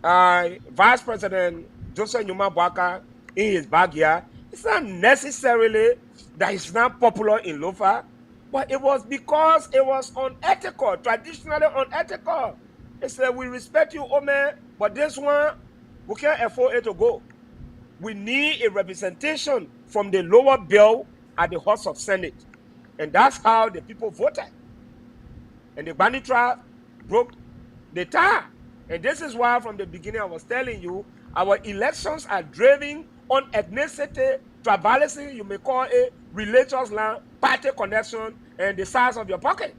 Vice President Joseph Nyuma Bwaka in his backyard, it's not necessarily that he's not popular in Lofa, but it was because it was unethical, traditionally unethical. They said, we respect you, Ome, but this one, we can't afford it to go. We need a representation from the lower bill at the House of Senate. And that's how the people voted. And the Bani tribe broke the tie. And this is why from the beginning I was telling you, our elections are driven on ethnicity, tribalism, you may call it, religious land, party connection, and the size of your pocket.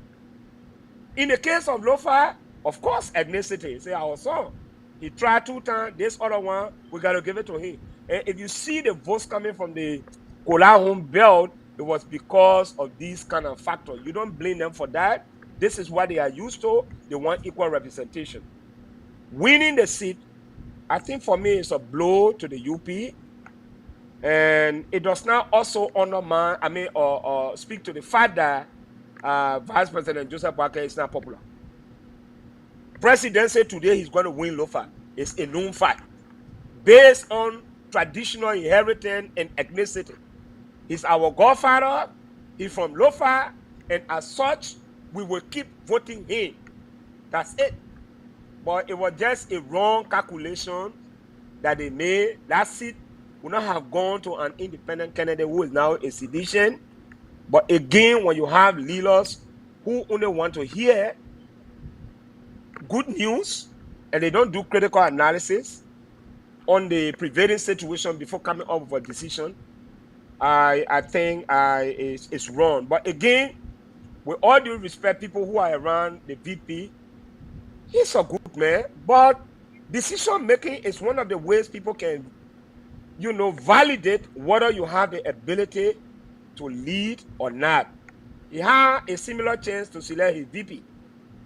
In the case of Lofa, of course, ethnicity. Say our son, he tried 2 times, this other one, we got to give it to him. And if you see the votes coming from the Kolahun belt, it was because of these kind of factors. You don't blame them for that. This is what they are used to. They want equal representation. Winning the seat, I think for me, it's a blow to the UP. And it does not also undermine, or speak to the fact that Vice President Joseph Barker is not popular. President said today he's going to win Lofa. It's a known fact. Based on traditional inheritance and ethnicity. He's our godfather. He's from Lofa. And as such, we will keep voting him. That's it. But it was just a wrong calculation that they made. That seat would not have gone to an independent candidate who is now a sedition. But again, when you have leaders who only want to hear good news and they don't do critical analysis on the prevailing situation before coming up with a decision, I think it's wrong. But again, with all due respect, people who are around the VP, he's a good man, but decision making is one of the ways people can, validate whether you have the ability to lead or not. He had a similar chance to select his VP.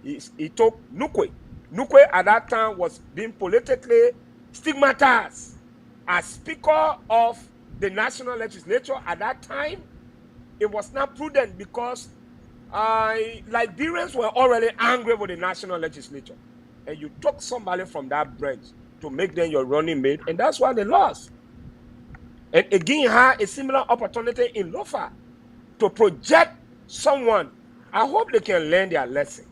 He took Nukwe. Nukwe at that time was being politically stigmatized as Speaker of the National Legislature. At that time, it was not prudent because Liberians were already angry with the national legislature, and you took somebody from that branch to make them your running mate, and that's why they lost. And again, had a similar opportunity in Lofa to project someone. I hope they can learn their lesson.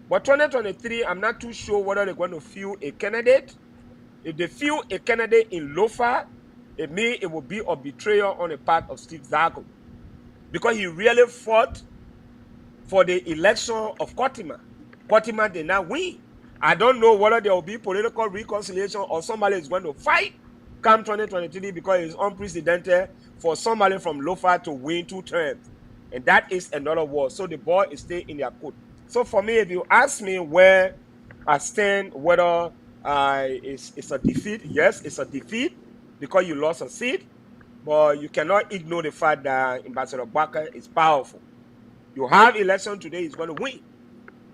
But 2023, I'm not too sure whether they're going to field a candidate. If they field a candidate in Lofa, it means it will be a betrayal on the part of Steve Zago, because he really fought for the election of Kotima. Kotima did not win. I don't know whether there will be political reconciliation or somebody is going to fight come 2023, because it's unprecedented for somebody from Lofa to win 2 terms. And that is another war. So the ball is still in their court. So for me, if you ask me where I stand, whether it's a defeat, yes, it's a defeat because you lost a seat, but you cannot ignore the fact that Ambassador Baka is powerful. You have election today, he's going to win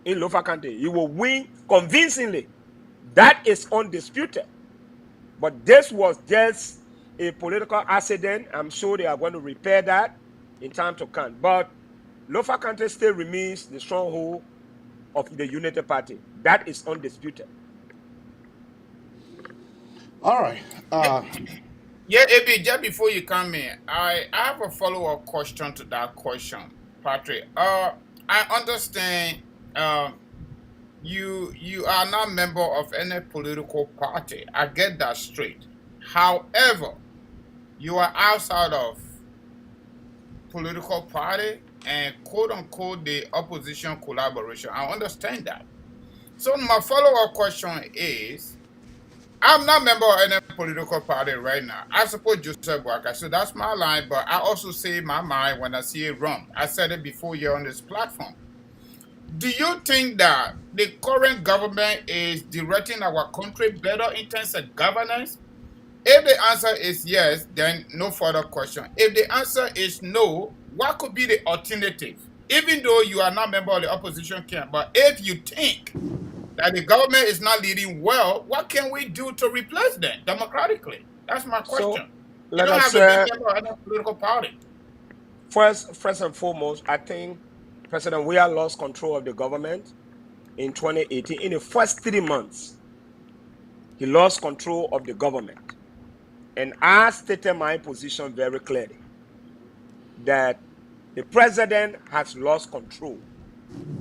in Lofa County. He will win convincingly. That is undisputed. But this was just a political accident. I'm sure they are going to repair that in time to come. But Lofa County still remains the stronghold of the Unity Party. That is undisputed. All right. Yeah, AB, just before you come in, I have a follow-up question to that question, Patrick. I understand you are not a member of any political party. I get that straight. However, you are outside of political party and quote-unquote the opposition collaboration. I understand that. So my follow-up question is, I'm not a member of any political party right now. I support Joseph Boakai, so that's my line, but I also say my mind when I see it wrong. I said it before you're on this platform. Do you think that the current government is directing our country better in terms of governance? If the answer is yes, then no further question. If the answer is no, what could be the alternative? Even though you are not a member of the opposition camp, but if you think that the government is not leading well, what can we do to replace them democratically? That's my question. So, You like don't I have to said, be a member of any political party. first and foremost, I think President Weah lost control of the government in 2018. In the first 3 months, he lost control of the government. And I stated my position very clearly that the president has lost control.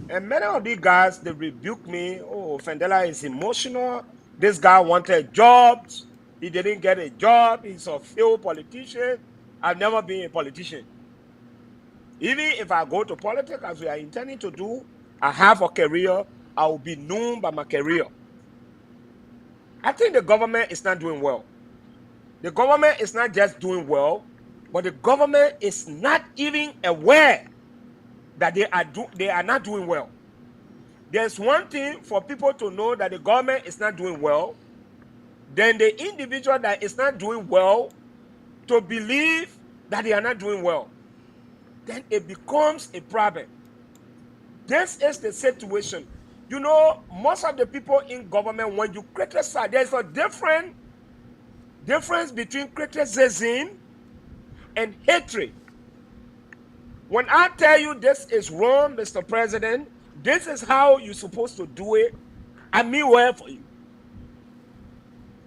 And many of these guys, they rebuke me. Oh, Fendela is emotional. This guy wanted jobs. He didn't get a job. He's a failed politician. I've never been a politician. Even if I go to politics, as we are intending to do, I have a career. I will be known by my career. I think the government is not doing well. The government is not just doing well, but the government is not even aware that they are not doing well. There's one thing for people to know that the government is not doing well, then the individual that is not doing well to believe that they are not doing well. Then it becomes a problem. This is the situation. You know, most of the people in government, when you criticize, there's a difference between criticism and hatred. When I tell you this is wrong, Mr. President, this is how you're supposed to do it, I mean well for you.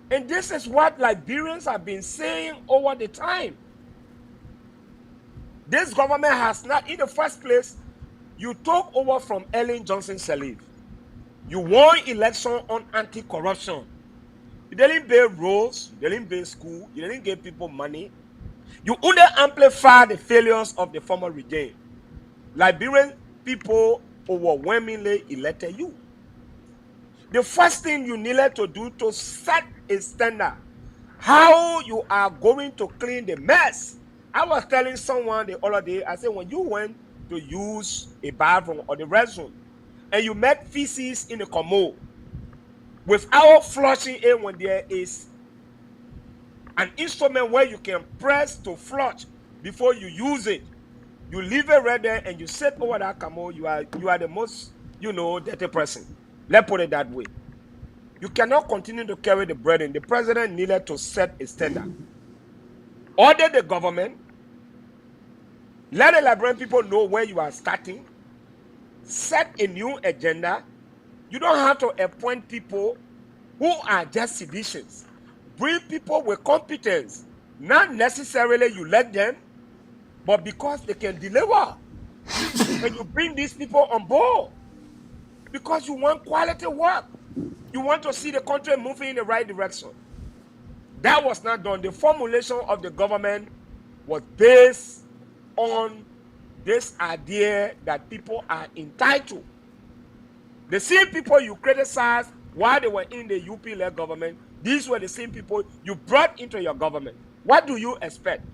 And this is what Liberians have been saying over the time. This government has not, in the first place, you took over from Ellen Johnson Sirleaf. You won election on anti-corruption. You didn't build roads, you didn't build school, you didn't give people money. You only amplify the failures of the former regime. Liberian people overwhelmingly elected you. The first thing you needed to do to set a standard, how you are going to clean the mess. I was telling someone the other day, I said, when you went to use a bathroom or the restroom, and you met feces in the commode, without flushing it when there is an instrument where you can press to flush before you use it, you leave it right there and you sit over that commode, you are the most, dirty person. Let's put it that way. You cannot continue to carry the burden. The president needed to set a standard. Order the government. Let the Liberian people know where you are starting. set a new agenda. You don't have to appoint people who are just seditions. Bring people with competence. Not necessarily you let them, but because they can deliver. And you bring these people on board because you want quality work. You want to see the country moving in the right direction. That was not done. The formulation of the government was based on this idea that people are entitled. The same people you criticized while they were in the UP-led government, these were the same people you brought into your government. What do you expect?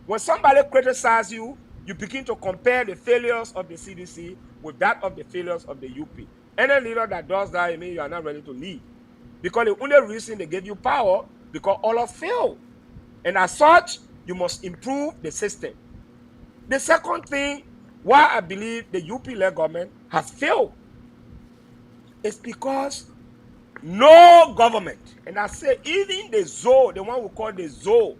When somebody criticizes you, you begin to compare the failures of the CDC with that of the failures of the UP. Any leader that does that, it means you are not ready to lead. Because the only reason they gave you power, because all of failed. And as such, you must improve the system. The second thing why I believe the UP-led government has failed is because no government, and I say even the zoo, the one we call the zoo,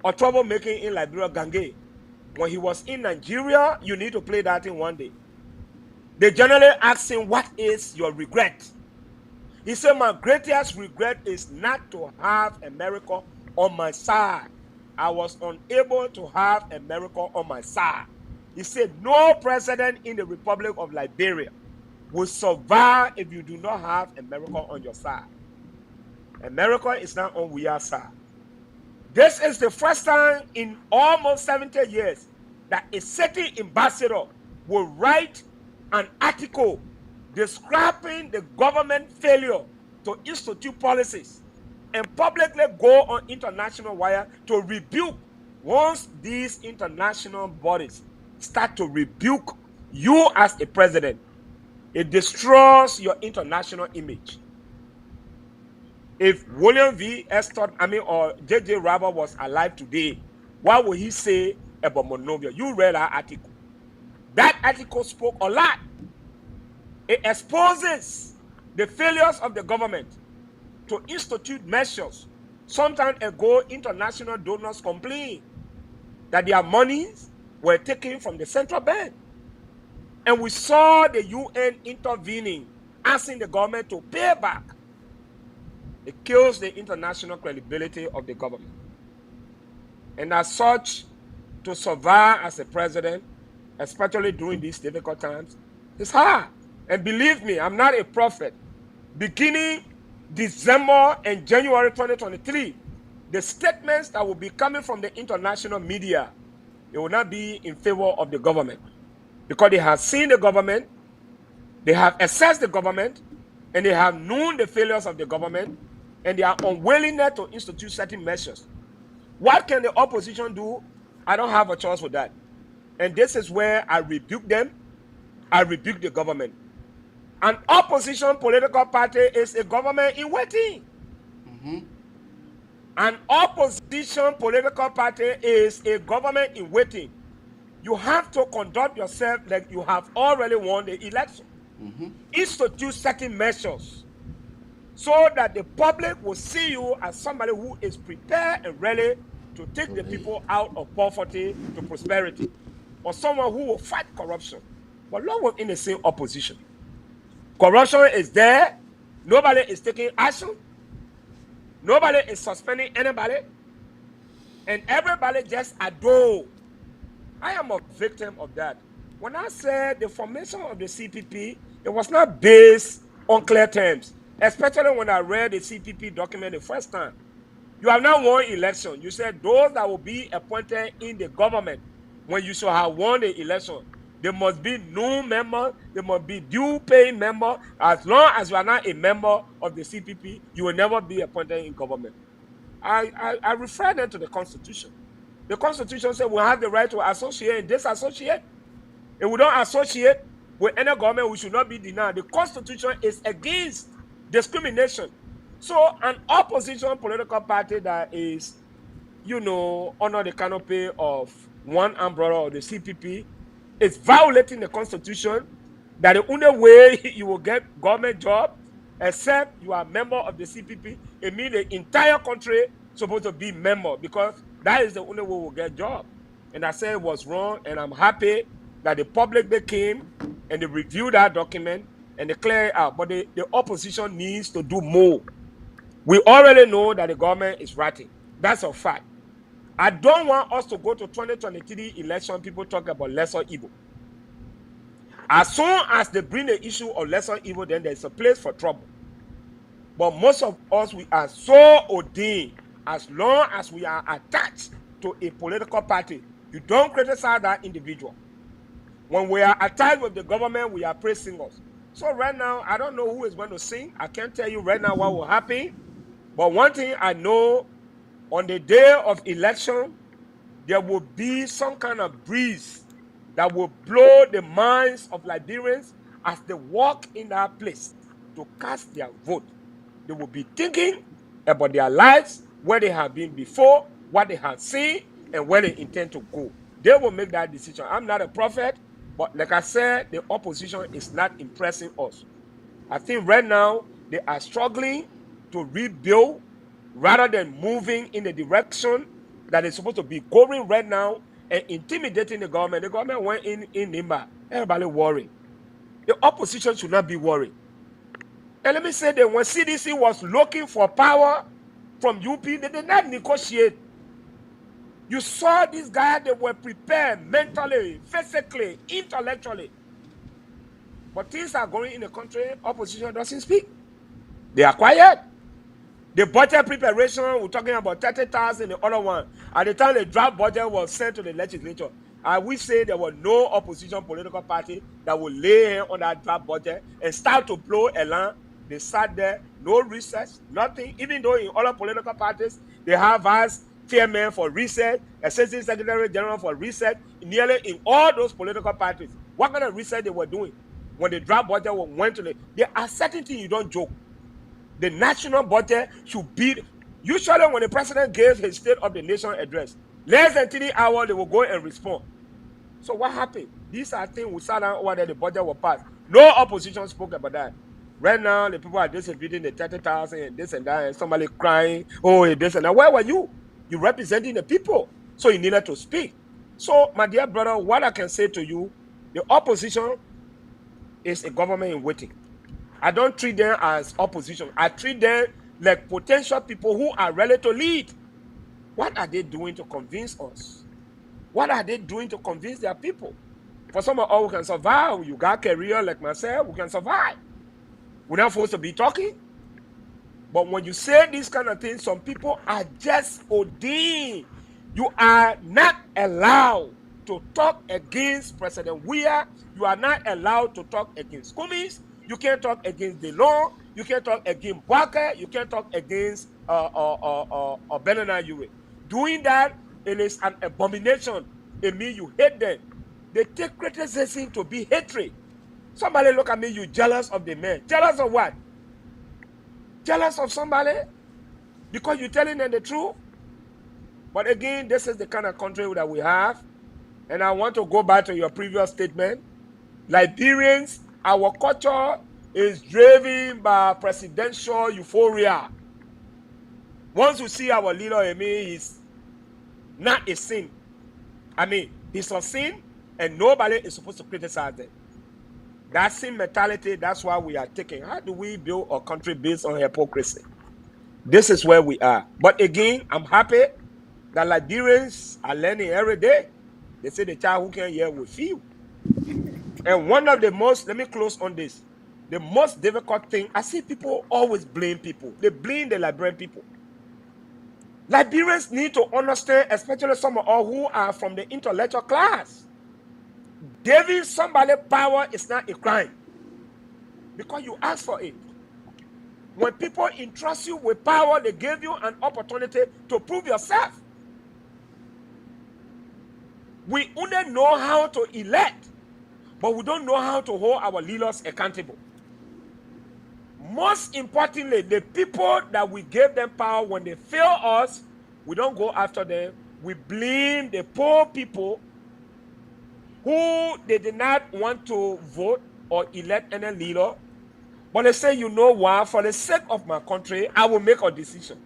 or troublemaking in Liberia, Gange, when he was in Nigeria, you need to play that in one day. They generally ask him, what is your regret? He said, my greatest regret is not to have America on my side. I was unable to have America on my side. He said, no president in the Republic of Liberia will survive if you do not have America on your side. America is not on our side. This is the first time in almost 70 years that a certain ambassador will write an article describing the government failure to institute policies and publicly go on international wire to rebuke. Once these international bodies start to rebuke you as a president, it destroys your international image. If William V. Eston, or J.J. Robert was alive today, what would he say about Monrovia? You read that article. That article spoke a lot. It exposes the failures of the government to institute measures. Sometime ago, international donors complained that their monies were taken from the central bank. And we saw the UN intervening, asking the government to pay back. It kills the international credibility of the government. And as such, to survive as a president, especially during these difficult times, it's hard. And believe me, I'm not a prophet. Beginning December and January 2023, the statements that will be coming from the international media, they will not be in favor of the government. Because they have seen the government, they have assessed the government, and they have known the failures of the government, and they are unwillingness to institute certain measures. What can the opposition do? I don't have a choice with that. And this is where I rebuke them. I rebuke the government. An opposition political party is a government in waiting. An opposition political party is a government in waiting. You have to conduct yourself like you have already won the election. Institute certain measures so that the public will see you as somebody who is prepared and ready to take the people out of poverty to prosperity, or someone who will fight corruption. But no one in the same opposition. Corruption is there. Nobody is taking action. Nobody is suspending anybody. And everybody just adore. I am a victim of that. When I said the formation of the CPP, it was not based on clear terms, especially when I read the CPP document the first time. You have not won election. You said those that will be appointed in the government when you should have won the election, there must be new member, there must be due paying member. As long as you are not a member of the CPP, you will never be appointed in government. I refer them to the Constitution. The Constitution says we have the right to associate and disassociate. If we don't associate with any government, we should not be denied. The Constitution is against discrimination. So an opposition political party that is, under the canopy of one umbrella of the CPP is violating the Constitution, that the only way you will get government job, except you are a member of the CPP, it means the entire country supposed to be member, because that is the only way we'll get job. And I said it was wrong, and I'm happy that the public, they came and they reviewed that document and they clear it out. But the opposition needs to do more. We already know that the government is ratting. That's a fact. I don't want us to go to 2023 election, people talk about lesser evil. As soon as they bring the issue of lesser evil, then there's a place for trouble. But most of us, we are so ordained, as long as we are attached to a political party, you don't criticize that individual. When we are attached with the government, we are praise singers. So right now, I don't know who is going to sing. I can't tell you right now what will happen. But one thing I know, on the day of election, there will be some kind of breeze that will blow the minds of Liberians as they walk in that place to cast their vote. They will be thinking about their lives, where they have been before, what they have seen, and where they intend to go. They will make that decision. I'm not a prophet, but like I said, the opposition is not impressing us. I think right now they are struggling to rebuild rather than moving in the direction that is supposed to be going right now and intimidating the government. The government went in Nimba. Everybody worried. The opposition should not be worried. And let me say that when CDC was looking for power from UP, they did not negotiate. You saw these guys, they were prepared mentally, physically, intellectually. But things are going in the country, opposition doesn't speak. They are quiet. The budget preparation, we're talking about 30,000, the other one. At the time the draft budget was sent to the legislature, I will say there was no opposition political party that would lay hand on that draft budget and start to blow alarm. They sat there, no research, nothing. Even though in other political parties, they have vice chairman for research, assistant secretary general for research, nearly in all those political parties. What kind of research they were doing when the draft budget went to there are certain things you don't joke. The national budget should be, usually when the president gives his State of the Nation address, less than 3 hours, they will go and respond. So what happened? These are things we sat down over there, the budget was passed. No opposition spoke about that. Right now, the people are distributing the 30,000 and this and that, and somebody crying, oh, this and that. Where were you? You representing the people. So you needed to speak. So, my dear brother, what I can say to you, the opposition is a government in waiting. I don't treat them as opposition. I treat them like potential people who are ready to lead. What are they doing to convince us? What are they doing to convince their people? For some of us, we can survive. You got a career like myself, we can survive. We're not supposed to be talking. But when you say these kind of things, some people are just ordained. You are not allowed to talk against President Weah. You are not allowed to talk against Cummings. You can't talk against DeLong. You can't talk against Barker. You can't talk against Benana Yure. Doing that, it is an abomination. It means you hate them. They take criticism to be hatred. Somebody look at me, you jealous of the man. Jealous of what? Jealous of somebody? Because you're telling them the truth? But again, this is the kind of country that we have. And I want to go back to your previous statement. Liberians, our culture is driven by presidential euphoria. Once you see our leader, I mean, he's not a sin. I mean, he's a sin, and nobody is supposed to criticize it. That sin mentality, that's why we are taking. How do we build a country based on hypocrisy? This is where we are. But again, I'm happy that Liberians are learning every day. They say the child who can hear will feel. And one of the most, let me close on this. The most difficult thing, I see people always blame people. They blame the Liberian people. Liberians need to understand, especially some of us who are from the intellectual class. Giving somebody power is not a crime because you ask for it. When people entrust you with power, they give you an opportunity to prove yourself. We only know how to elect, but we don't know how to hold our leaders accountable. Most importantly, the people that we gave them power, when they fail us, we don't go after them. We blame the poor people who they did not want to vote or elect any leader. But they say, you know what, for the sake of my country, I will make a decision.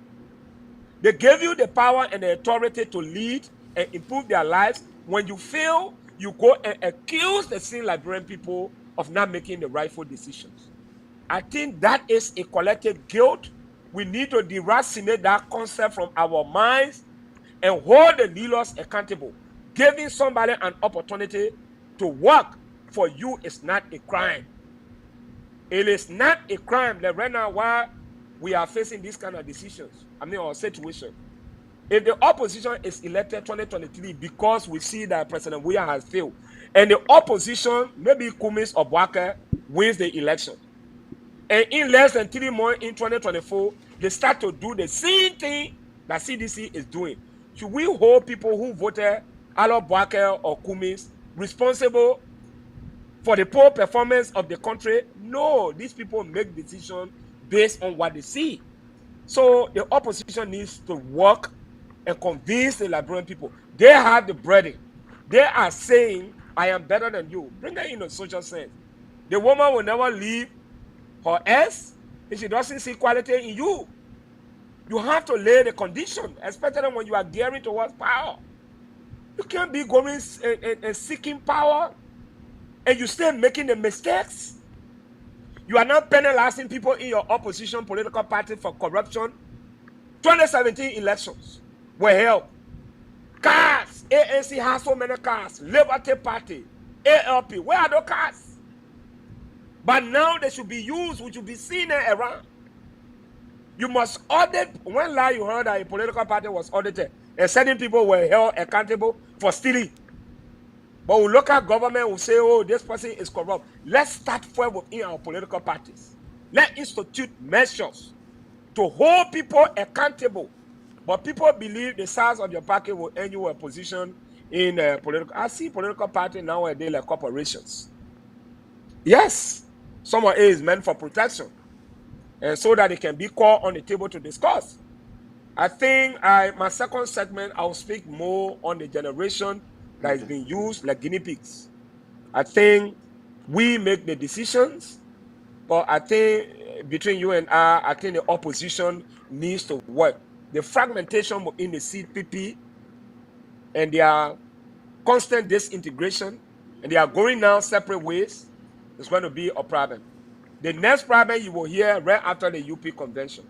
They gave you the power and the authority to lead and improve their lives. When you fail, you go and accuse the same Liberian people of not making the rightful decisions. I think that is a collective guilt. We need to deracinate that concept from our minds and hold the leaders accountable. Giving somebody an opportunity to work for you is not a crime. It is not a crime that right now while we are facing these kind of decisions, or situation. If the opposition is elected 2023 because we see that President William has failed, and the opposition, maybe Cummins or Bwaka, wins the election, and in less than 3 months in 2024, they start to do the same thing that CDC is doing, should we hold people who voted Alo Bwaka or Cummins responsible for the poor performance of the country? No, these people make decisions based on what they see. So the opposition needs to work and convince the Liberian people. They have the breading. They are saying, I am better than you. Bring that in a social sense. The woman will never leave her ass if she doesn't see quality in you. You have to lay the condition, especially when you are gearing towards power. You can't be going and seeking power and you still making the mistakes. You are not penalizing people in your opposition political party for corruption. 2017 elections were held. Cars, ANC has so many cars. Liberty Party, ALP, where are those cars? But now they should be used, which will be seen around. You must audit. When last you heard that a political party was audited and certain people were held accountable for stealing? But we look at government, will say, oh, this person is corrupt. Let's start first within our political parties. Let's institute measures to hold people accountable. But people believe the size of your party will earn you a position in political. I see political party nowadays like corporations. Yes, some of it is meant for protection, and so that it can be called on the table to discuss. I think my second segment, I'll speak more on the generation that is being used like guinea pigs. I think we make the decisions, but I think between you and I think the opposition needs to work. The fragmentation within the CPP and their constant disintegration, and they are going now separate ways, is going to be a problem. The next problem you will hear right after the UP convention,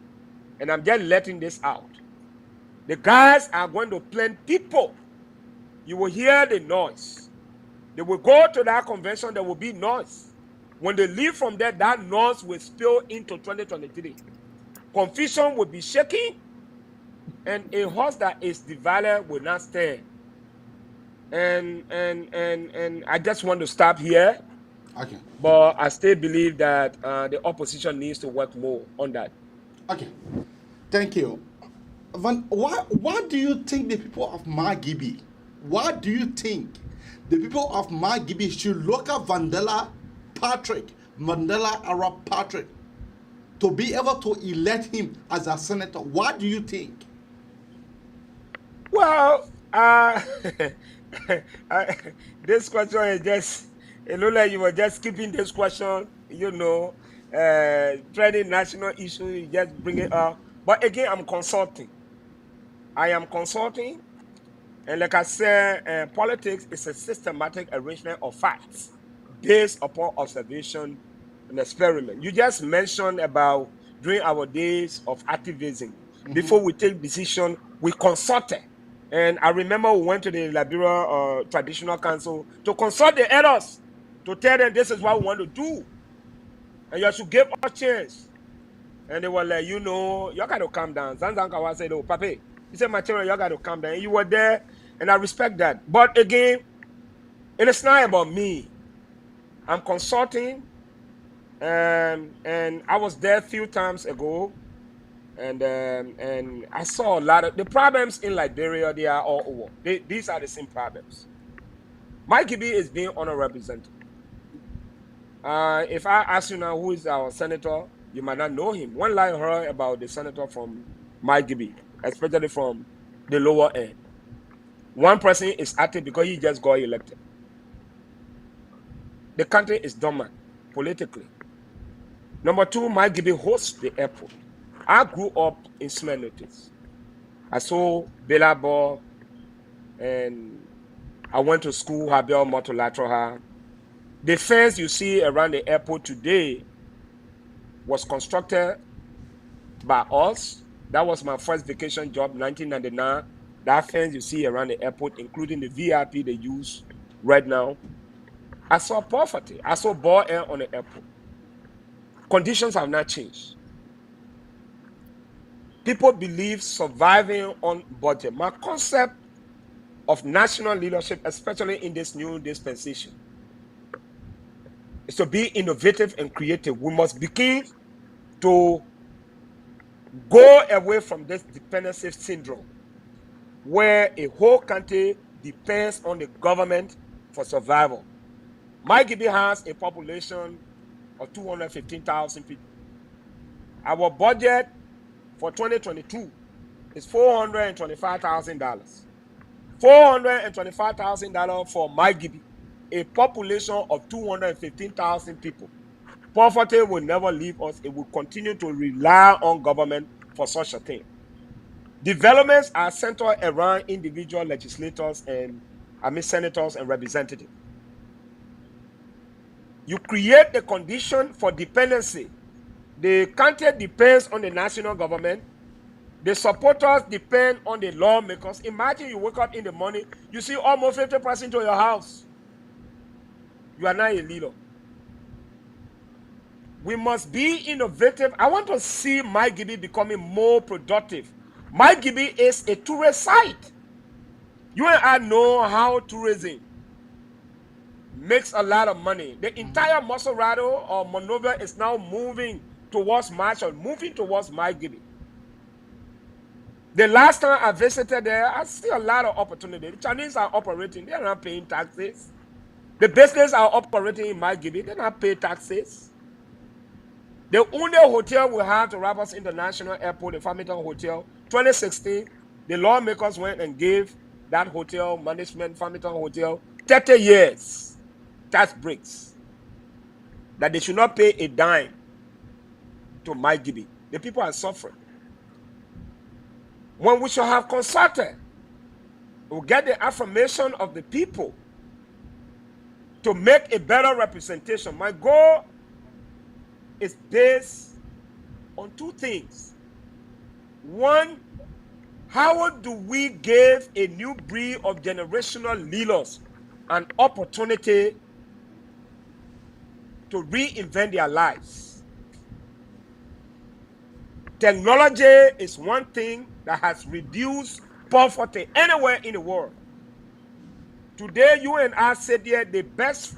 and I'm just letting this out. The guys are going to plant people. You will hear the noise. They will go to that convention, there will be noise. When they leave from there, that noise will spill into 2023. Confusion will be shaking, and a horse that is divided will not stand. And I just want to stop here. Okay. But I still believe that the opposition needs to work more on that. Okay. Thank you. Why do you think the people of Margibi, why do you think the people of Margibi should look at Mandela Arab Patrick, to be able to elect him as a senator? What do you think? Well, this question is just, it looks like you were just skipping this question, trending national issue, you just bring it up. But again, I'm consulting. I am consulting, and like I said, politics is a systematic arrangement of facts based upon observation and experiment. You just mentioned about during our days of activism, before we take decision, we consulted. And I remember we went to the Liberia Traditional Council to consult the elders, to tell them this is what we want to do. And you should give us a chance. And they were like, you got to calm down. Zanzankawa said, oh, Papi, he said, my children, you got to calm down. And you were there, and I respect that. But again, it is not about me. I'm consulting, and I was there a few times ago. And I saw a lot of the problems in Liberia. They are all over. These are the same problems. Mike Gibby is being underrepresented. If I ask you now who is our senator, you might not know him. One line I heard about the senator from Mike Gibby, especially from the lower end. One person is active because he just got elected. The country is dormant politically. Number two, Mike Gibby hosts the airport. I grew up in Smyrna. I saw Bellabor and I went to school, Habel Multilateral. The fence you see around the airport today was constructed by us. That was my first vacation job, 1999. That fence you see around the airport, including the VIP they use right now. I saw poverty. I saw boiled air on the airport. Conditions have not changed. People believe surviving on budget. My concept of national leadership, especially in this new dispensation, is to be innovative and creative. We must begin to go away from this dependency syndrome where a whole country depends on the government for survival. My Gibi has a population of 215,000 people. Our budget for 2022 is $425,000. $425,000 for my Gibi, a population of 215,000 people. Poverty will never leave us. It will continue to rely on government for such a thing. Developments are centered around individual legislators and senators and representatives. You create the condition for dependency. The country depends on the national government. The supporters depend on the lawmakers. Imagine you wake up in the morning, you see almost 50% to your house. You are not a leader. We must be innovative. I want to see my Gibi becoming more productive. My Gibi is a tourist site. You and I know how tourism makes a lot of money. The entire Maserado or Monrovia is now moving towards Marshall, moving towards my Gibi. The last time I visited there, I see a lot of opportunity. The Chinese are operating, they are not paying taxes. The business are operating in my Gibi, they not pay taxes. The only hotel we have to Roberts International Airport, the Farmington Hotel, 2016, the lawmakers went and gave that hotel management, Farmington Hotel, 30 years tax breaks. That they should not pay a dime to my Gibi. The people are suffering. When we should have consulted, we'll get the affirmation of the people to make a better representation. My goal is based on two things. One, how do we give a new breed of generational leaders an opportunity to reinvent their lives? Technology is one thing that has reduced poverty anywhere in the world. Today, you and I said here, the best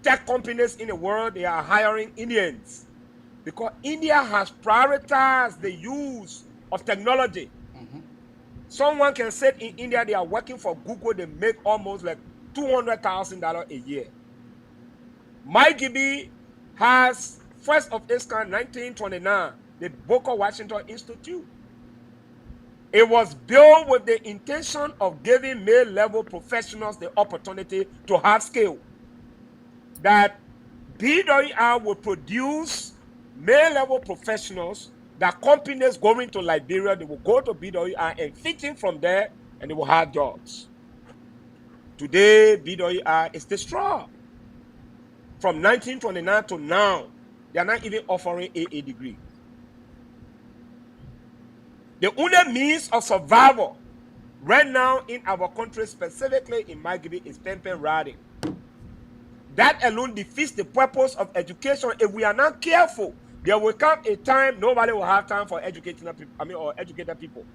tech companies in the world, they are hiring Indians because India has prioritized the use of technology. Someone can say in India they are working for Google, they make almost like $200,000 a year. My Gibi has, first of its kind, 1929, the Booker Washington Institute. It was built with the intention of giving mid-level professionals the opportunity to have skill. That BWI will produce mid-level professionals that companies going to Liberia, they will go to BWI and fit in from there and they will have jobs. Today, BWI is destroyed. From 1929 to now, they are not even offering AA degree. The only means of survival right now in our country, specifically in my Gibi, is pen riding. That alone defeats the purpose of education. If we are not careful, there will come a time nobody will have time for educated people.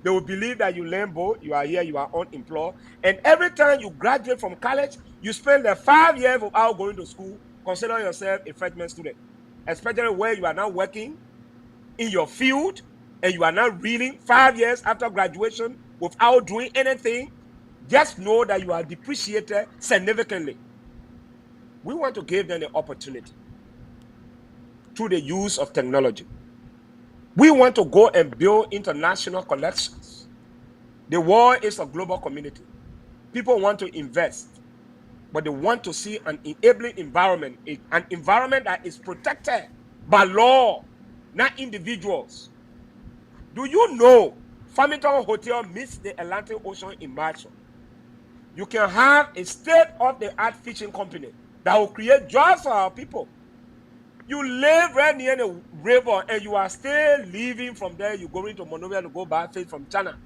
They will believe that you learn both, you are here, you are unemployed. And every time you graduate from college, you spend the 5 years without going to school, consider yourself a freshman student. Especially where you are now working in your field and you are now reading 5 years after graduation without doing anything. Just know that you are depreciated significantly. We want to give them the opportunity through the use of technology. We want to go and build international connections. The world is a global community. People want to invest, but they want to see an enabling environment, an environment that is protected by law, not individuals. Do you know Farmington Hotel meets the Atlantic Ocean in Marshall? You can have a state-of-the-art fishing company that will create jobs for our people. You live right near the river and you are still leaving from there. You're going to Monrovia to go buy fish from China.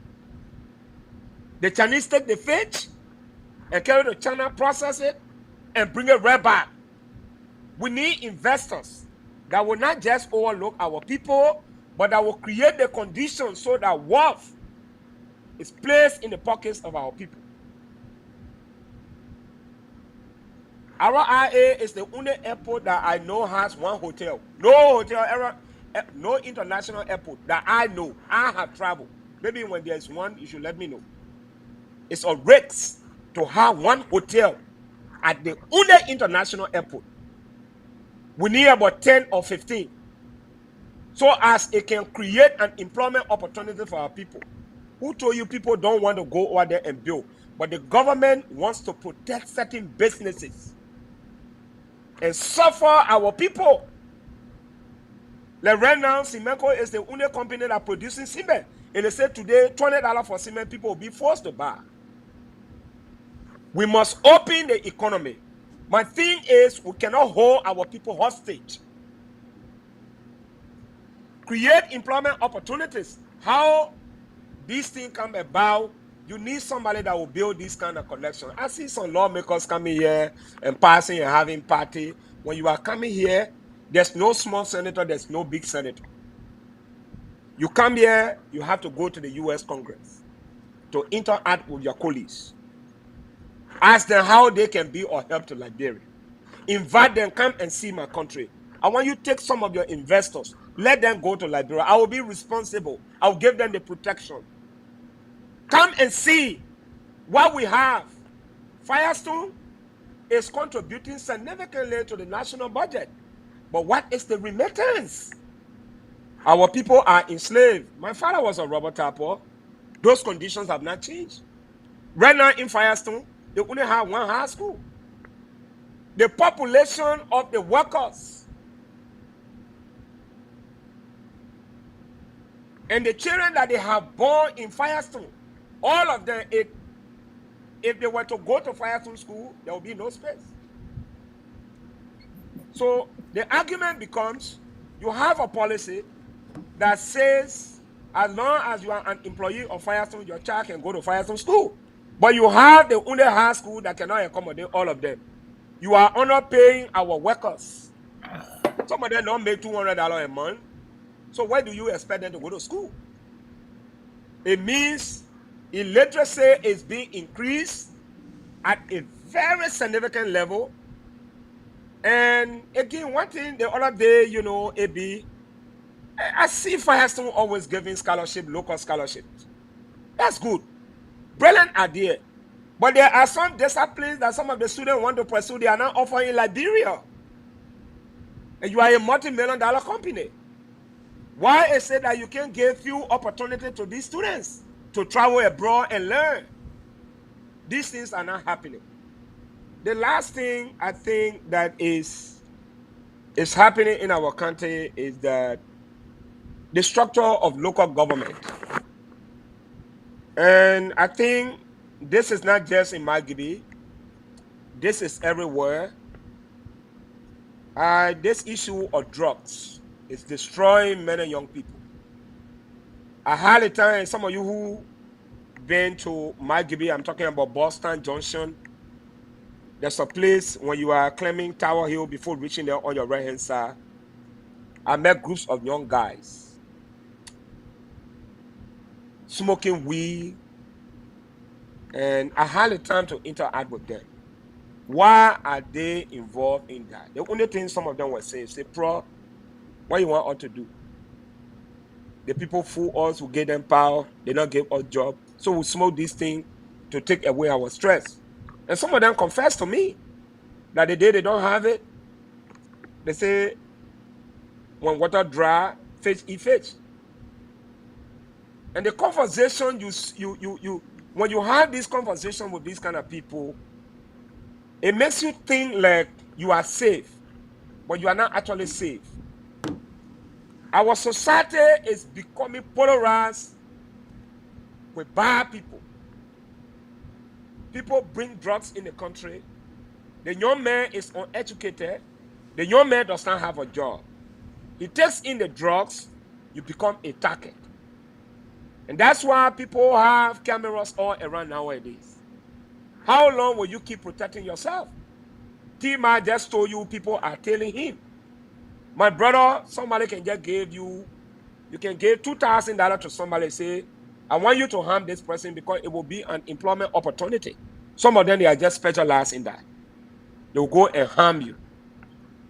The Chinese take the fish and carry to China, process it, and bring it right back. We need investors that will not just overlook our people, but that will create the conditions so that wealth is placed in the pockets of our people. Our IA is the only airport that I know has one hotel. No hotel, no international airport that I know. I have traveled. Maybe when there's one, you should let me know. It's a risk to have one hotel at the only international airport. We need about 10 or 15. So as it can create an employment opportunity for our people. Who told you people don't want to go over there and build? But the government wants to protect certain businesses and suffer our people. Like right now, Simenco is the only company that produces cement. And they say today, $20 for cement, people will be forced to buy. We must open the economy. My thing is, we cannot hold our people hostage. Create employment opportunities. How these things come about, you need somebody that will build this kind of collection. I see some lawmakers coming here and passing and having party. When you are coming here, there's no small senator, there's no big senator. You come here, you have to go to the U.S. Congress to interact with your colleagues. Ask them how they can be or help to Liberia. Invite them, come and see my country. I want you to take some of your investors. Let them go to Liberia. I will be responsible. I will give them the protection. Come and see what we have. Firestone is contributing significantly to the national budget. But what is the remittance? Our people are enslaved. My father was a rubber tapper. Those conditions have not changed. Right now in Firestone, they only have one high school. The population of the workers and the children that they have born in Firestone, all of them, if they were to go to Firestone school, there will be no space. So the argument becomes, you have a policy that says, as long as you are an employee of Firestone, your child can go to Firestone school. But you have the only high school that cannot accommodate all of them. You are underpaying our workers. Some of them don't make $200 a month. So why do you expect them to go to school? It means illiteracy is being increased at a very significant level. And again, one thing the other day, AB, I see Firestone always giving scholarship, local scholarships. That's good. Brilliant idea. But there are some disciplines that some of the students want to pursue, they are not offering in Liberia. And you are a multi-million-dollar company. Why is it that you can't give few opportunity to these students to travel abroad and learn? These things are not happening. The last thing I think that is happening in our country is that the structure of local government. And I think this is not just in Margibi. This is everywhere. This issue of drugs is destroying many young people. I had a time, some of you who been to Margibi, I'm talking about Boston Junction. There's a place when you are climbing Tower Hill before reaching there on your right hand side. I met groups of young guys smoking weed, and I had the time to interact with them. Why are they involved in that? The only thing some of them were saying, say, "Pro, what you want us to do? The people fool us, who gave them power, they don't give us job, so we smoke this thing to take away our stress." And some of them confessed to me that the day they don't have it, they say, when water dry, fish eat fish. And the conversation when you have this conversation with these kind of people, it makes you think like you are safe, but you are not actually safe. Our society is becoming polarized with bad people. people bring drugs in the country. The young man is uneducated. The young man does not have a job. He takes in the drugs, you become a target. And that's why people have cameras all around nowadays. How long will you keep protecting yourself? T-Ma just told you people are tailing him. My brother, somebody can just give you can give $2,000 to somebody and say, I want you to harm this person because it will be an employment opportunity. Some of them, they are just specialized in that. They will go and harm you.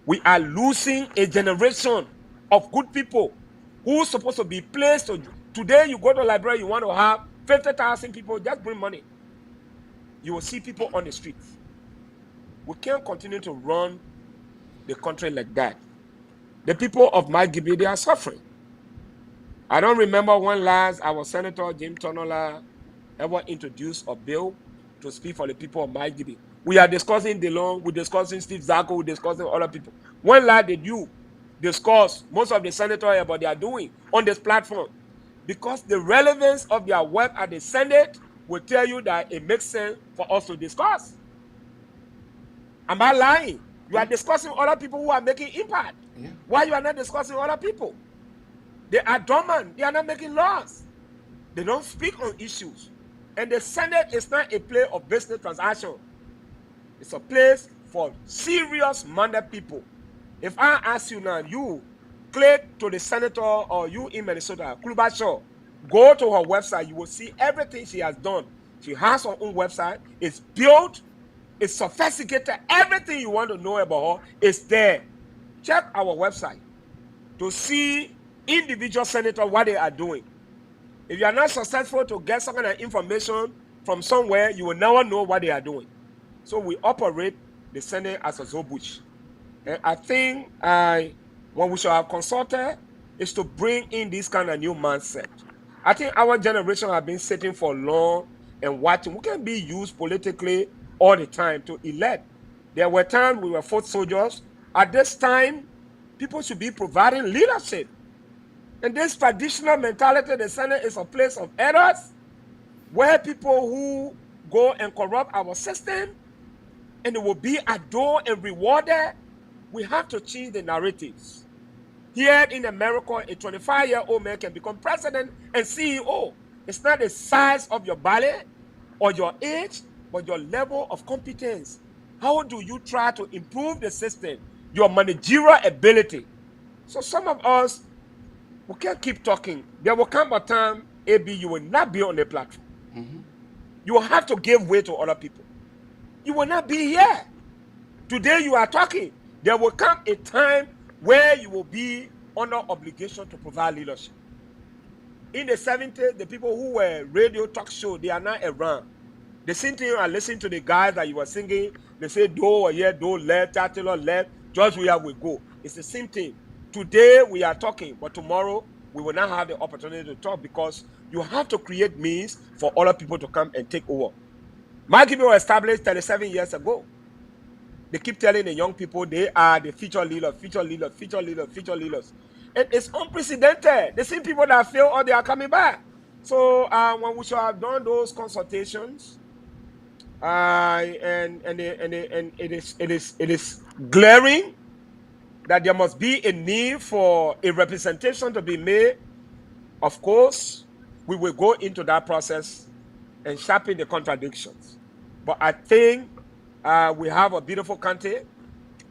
We are losing a generation of good people who are supposed to be placed. Today, you go to Liberia, you want to have 50,000 people, just bring money. You will see people on the streets. We can't continue to run the country like that. The people of my Gibby, they are suffering. I don't remember when last our Senator Jim Tonola ever introduced a bill to speak for the people of my Gibby. We are discussing DeLong, we're discussing Steve Zako, we're discussing other people. When last did you discuss most of the senators about they are doing on this platform? Because the relevance of their work at the Senate will tell you that it makes sense for us to discuss. Am I lying? You are discussing other people who are making impact. Yeah. Why you are not discussing other people? They are dormant. They are not making laws. They don't speak on issues. And the Senate is not a place of business transaction. It's a place for serious minded people. If I ask you now, you click to the senator or you in Minnesota, Klubashaw, go to her website, you will see everything she has done. She has her own website. It's built. It's sophisticated. Everything you want to know about her is there. Check our website to see individual senators what they are doing. If you are not successful to get some kind of information from somewhere, you will never know what they are doing. So we operate the Senate as a Zobush. And I think what we should have consulted is to bring in this kind of new mindset. I think our generation have been sitting for long and watching. We can be used politically all the time to elect. There were times we were foot soldiers. At this time, people should be providing leadership. And this traditional mentality, the Senate is a place of errors, where people who go and corrupt our system, and it will be adored and rewarded. We have to change the narratives. Here in America, a 25-year-old man can become president and CEO. It's not the size of your body or your age, but your level of competence. How do you try to improve the system? Your managerial ability. So some of us, we can't keep talking. There will come a time, AB, you will not be on the platform. Mm-hmm. You will have to give way to other people. You will not be here. Today you are talking. There will come a time where you will be under obligation to provide leadership. In the 70s, the people who were radio talk show, they are not around. The same thing, I listen to the guys that you were singing. They say, do or yeah, do left, Taylor left, George Weah will go. It's the same thing. Today we are talking, but tomorrow we will not have the opportunity to talk because you have to create means for other people to come and take over. My people were established 37 years ago. They keep telling the young people they are the future leaders, future leaders, future leaders, future leaders. And it's unprecedented. The same people that fail or they are coming back. So when we should have done those consultations, and it is glaring that there must be a need for a representation to be made. Of course, we will go into that process and sharpen the contradictions. But I think we have a beautiful country.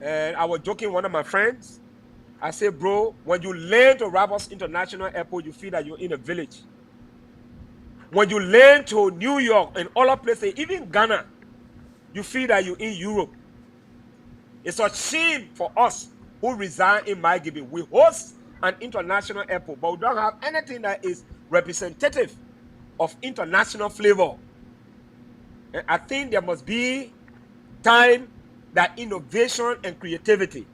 And I was joking with one of my friends. I said, bro, when you land to Rabos International Airport, you feel that you're in a village. When you land to New York and other places, even Ghana, you feel that you're in Europe. It's a shame for us who reside in Maigibi. We host an international airport, but we don't have anything that is representative of international flavor. And I think there must be time that innovation and creativity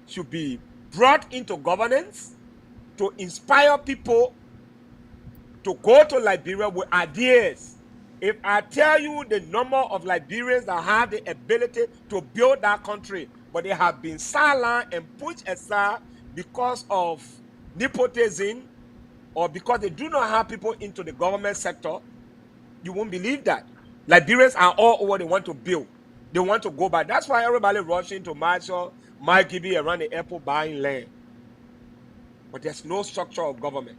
should be brought into governance to inspire people to go to Liberia with ideas. If I tell you the number of Liberians that have the ability to build that country, but they have been sidelined and pushed aside because of nepotism or because they do not have people into the government sector, you won't believe that. Liberians are all over. They want to build. They want to go back. That's why everybody rushing to Marshall, Mike Gibby around the airport buying land. But there's no structure of government.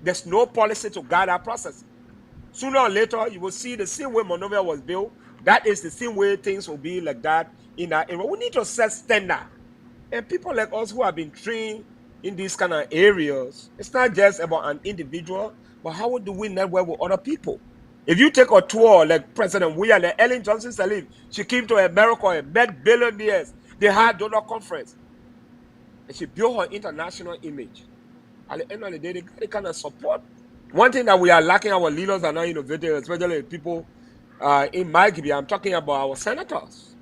There's no policy to guide that process. Sooner or later, you will see the same way Monrovia was built. That is the same way things will be like that in that area. We need to set standard. And people like us who have been trained in these kind of areas, it's not just about an individual, but how do we network with other people? If you take a tour like President William, like Ellen Johnson Sirleaf, she came to America and met billionaires. They had donor conference. And she built her international image. At the end of the day, they got the kind of support. One thing that we are lacking, our leaders are not innovative, especially people in Malkibi. I'm talking about our senators.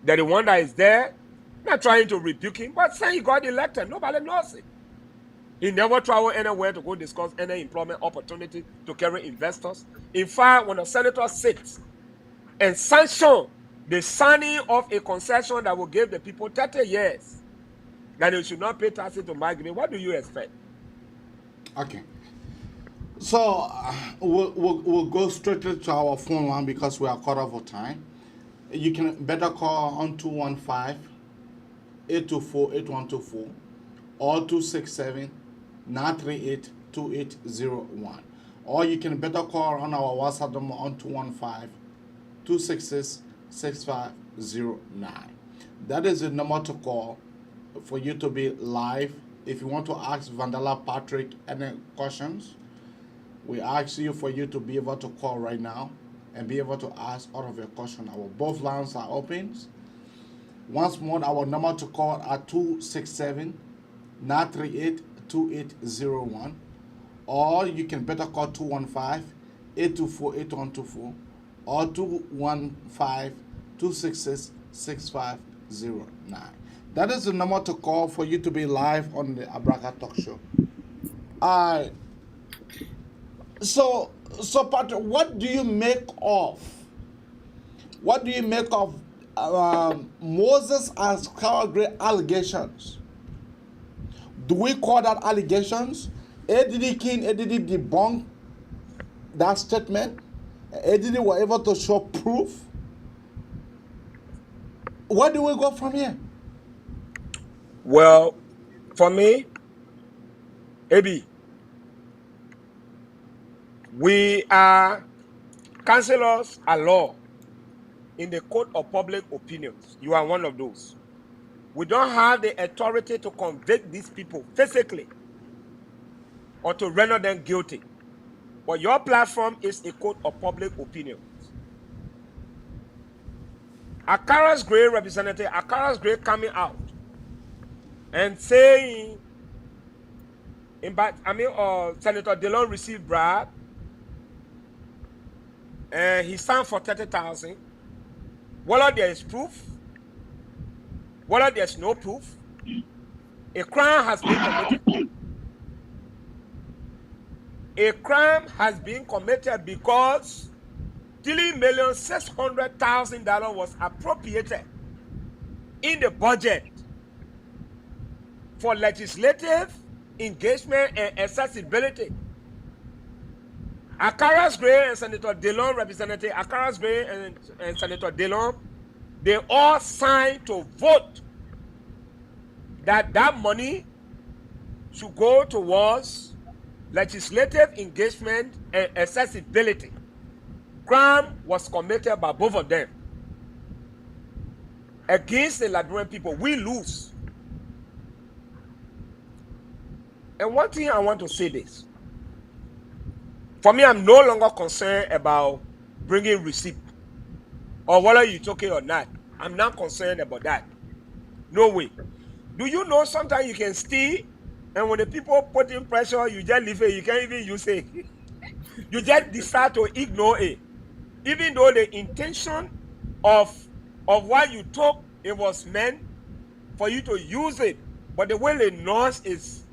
They're the one that is there, not trying to rebuke him, but saying he got elected. Nobody knows it. He never traveled anywhere to go discuss any employment opportunity to carry investors. In fact, when a senator sits and sanction the signing of a concession that will give the people 30 years, that they should not pay taxes to Malkibi, what do you expect? Okay. So we'll go straight to our phone line because we are cut off of time. You can better call on 215-824-8124 or 267-938-2801. Or you can better call on our WhatsApp number on 215-266-6509. That is the number to call for you to be live. If you want to ask Vandala Patrick any questions, we ask you for you to be able to call right now and be able to ask all of your questions. Our both lines are open. Once more, our number to call are 267-938-2801, or you can better call 215-824-8124 or 215-266-6509. That is the number to call for you to be live on the Abraka Talk Show. So Patrick, what do you make of Moses and Scargray allegations? Do we call that allegations? ADD King, ADD debunked that statement. ADD were able to show proof. Where do we go from here? Well, for me, AB, we are counselors at law in the court of public opinions. You are one of those. We don't have the authority to convict these people physically or to render them guilty. But your platform is a court of public opinions. Akara's Gray representative, Akara's Gray coming out and saying, Senator Dillon received bribe, and he signed for 30,000. Whether there is proof, whether there's no proof, a crime has been committed. A crime has been committed because $3,600,000 was appropriated in the budget for legislative engagement and accessibility. Akara's Gray and Senator Dillon, Representative Akara's Gray and Senator Dillon, they all signed to vote that money should go towards legislative engagement and accessibility. Crime was committed by both of them against the Liberian people. We lose. And one thing I want to say this. For me, I'm no longer concerned about bringing receipt or whether you took it or not. I'm not concerned about that. No way. Do you know sometimes you can steal, and when the people put in pressure, you just leave it. You can't even use it. You just decide to ignore it. Even though the intention of what you took, it was meant for you to use it. But the way the noise is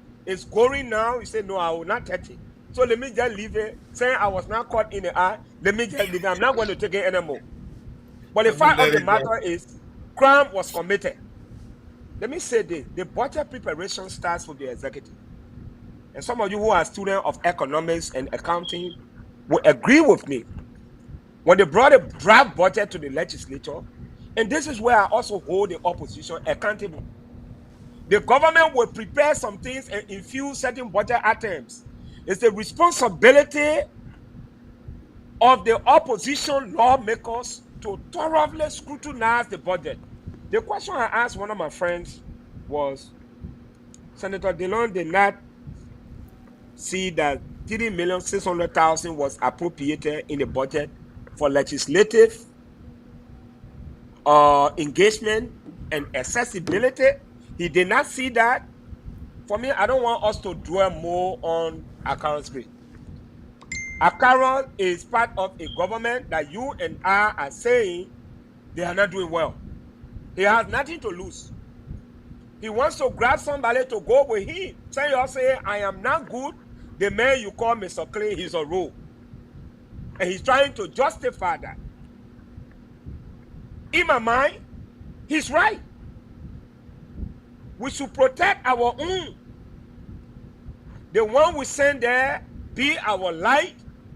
going now, you say, no, I will not touch it. So let me just leave it, saying I was not caught in the eye. Let me just leave it. I'm not going to take it anymore. But the fact of the matter is, crime was committed. Let me say this. The budget preparation starts with the executive. And some of you who are students of economics and accounting will agree with me When they brought a draft budget to the legislature, and this is where I also hold the opposition accountable. The government will prepare some things and infuse certain budget items. It's the responsibility of the opposition lawmakers to thoroughly scrutinize the budget. The question I asked one of my friends was, Senator Dillon did not see that 3,600,000 was appropriated in the budget for legislative engagement and accessibility. He did not see that. For me, I don't want us to dwell more on Akaro's grade. Akaro is part of a government that you and I are saying they are not doing well. He has nothing to lose. He wants to grab somebody to go with him. Say, I am not good. The man you call Mr. Clay, he's a rogue. And he's trying to justify that. In my mind, he's right. We should protect our own. The one we send there, be our light.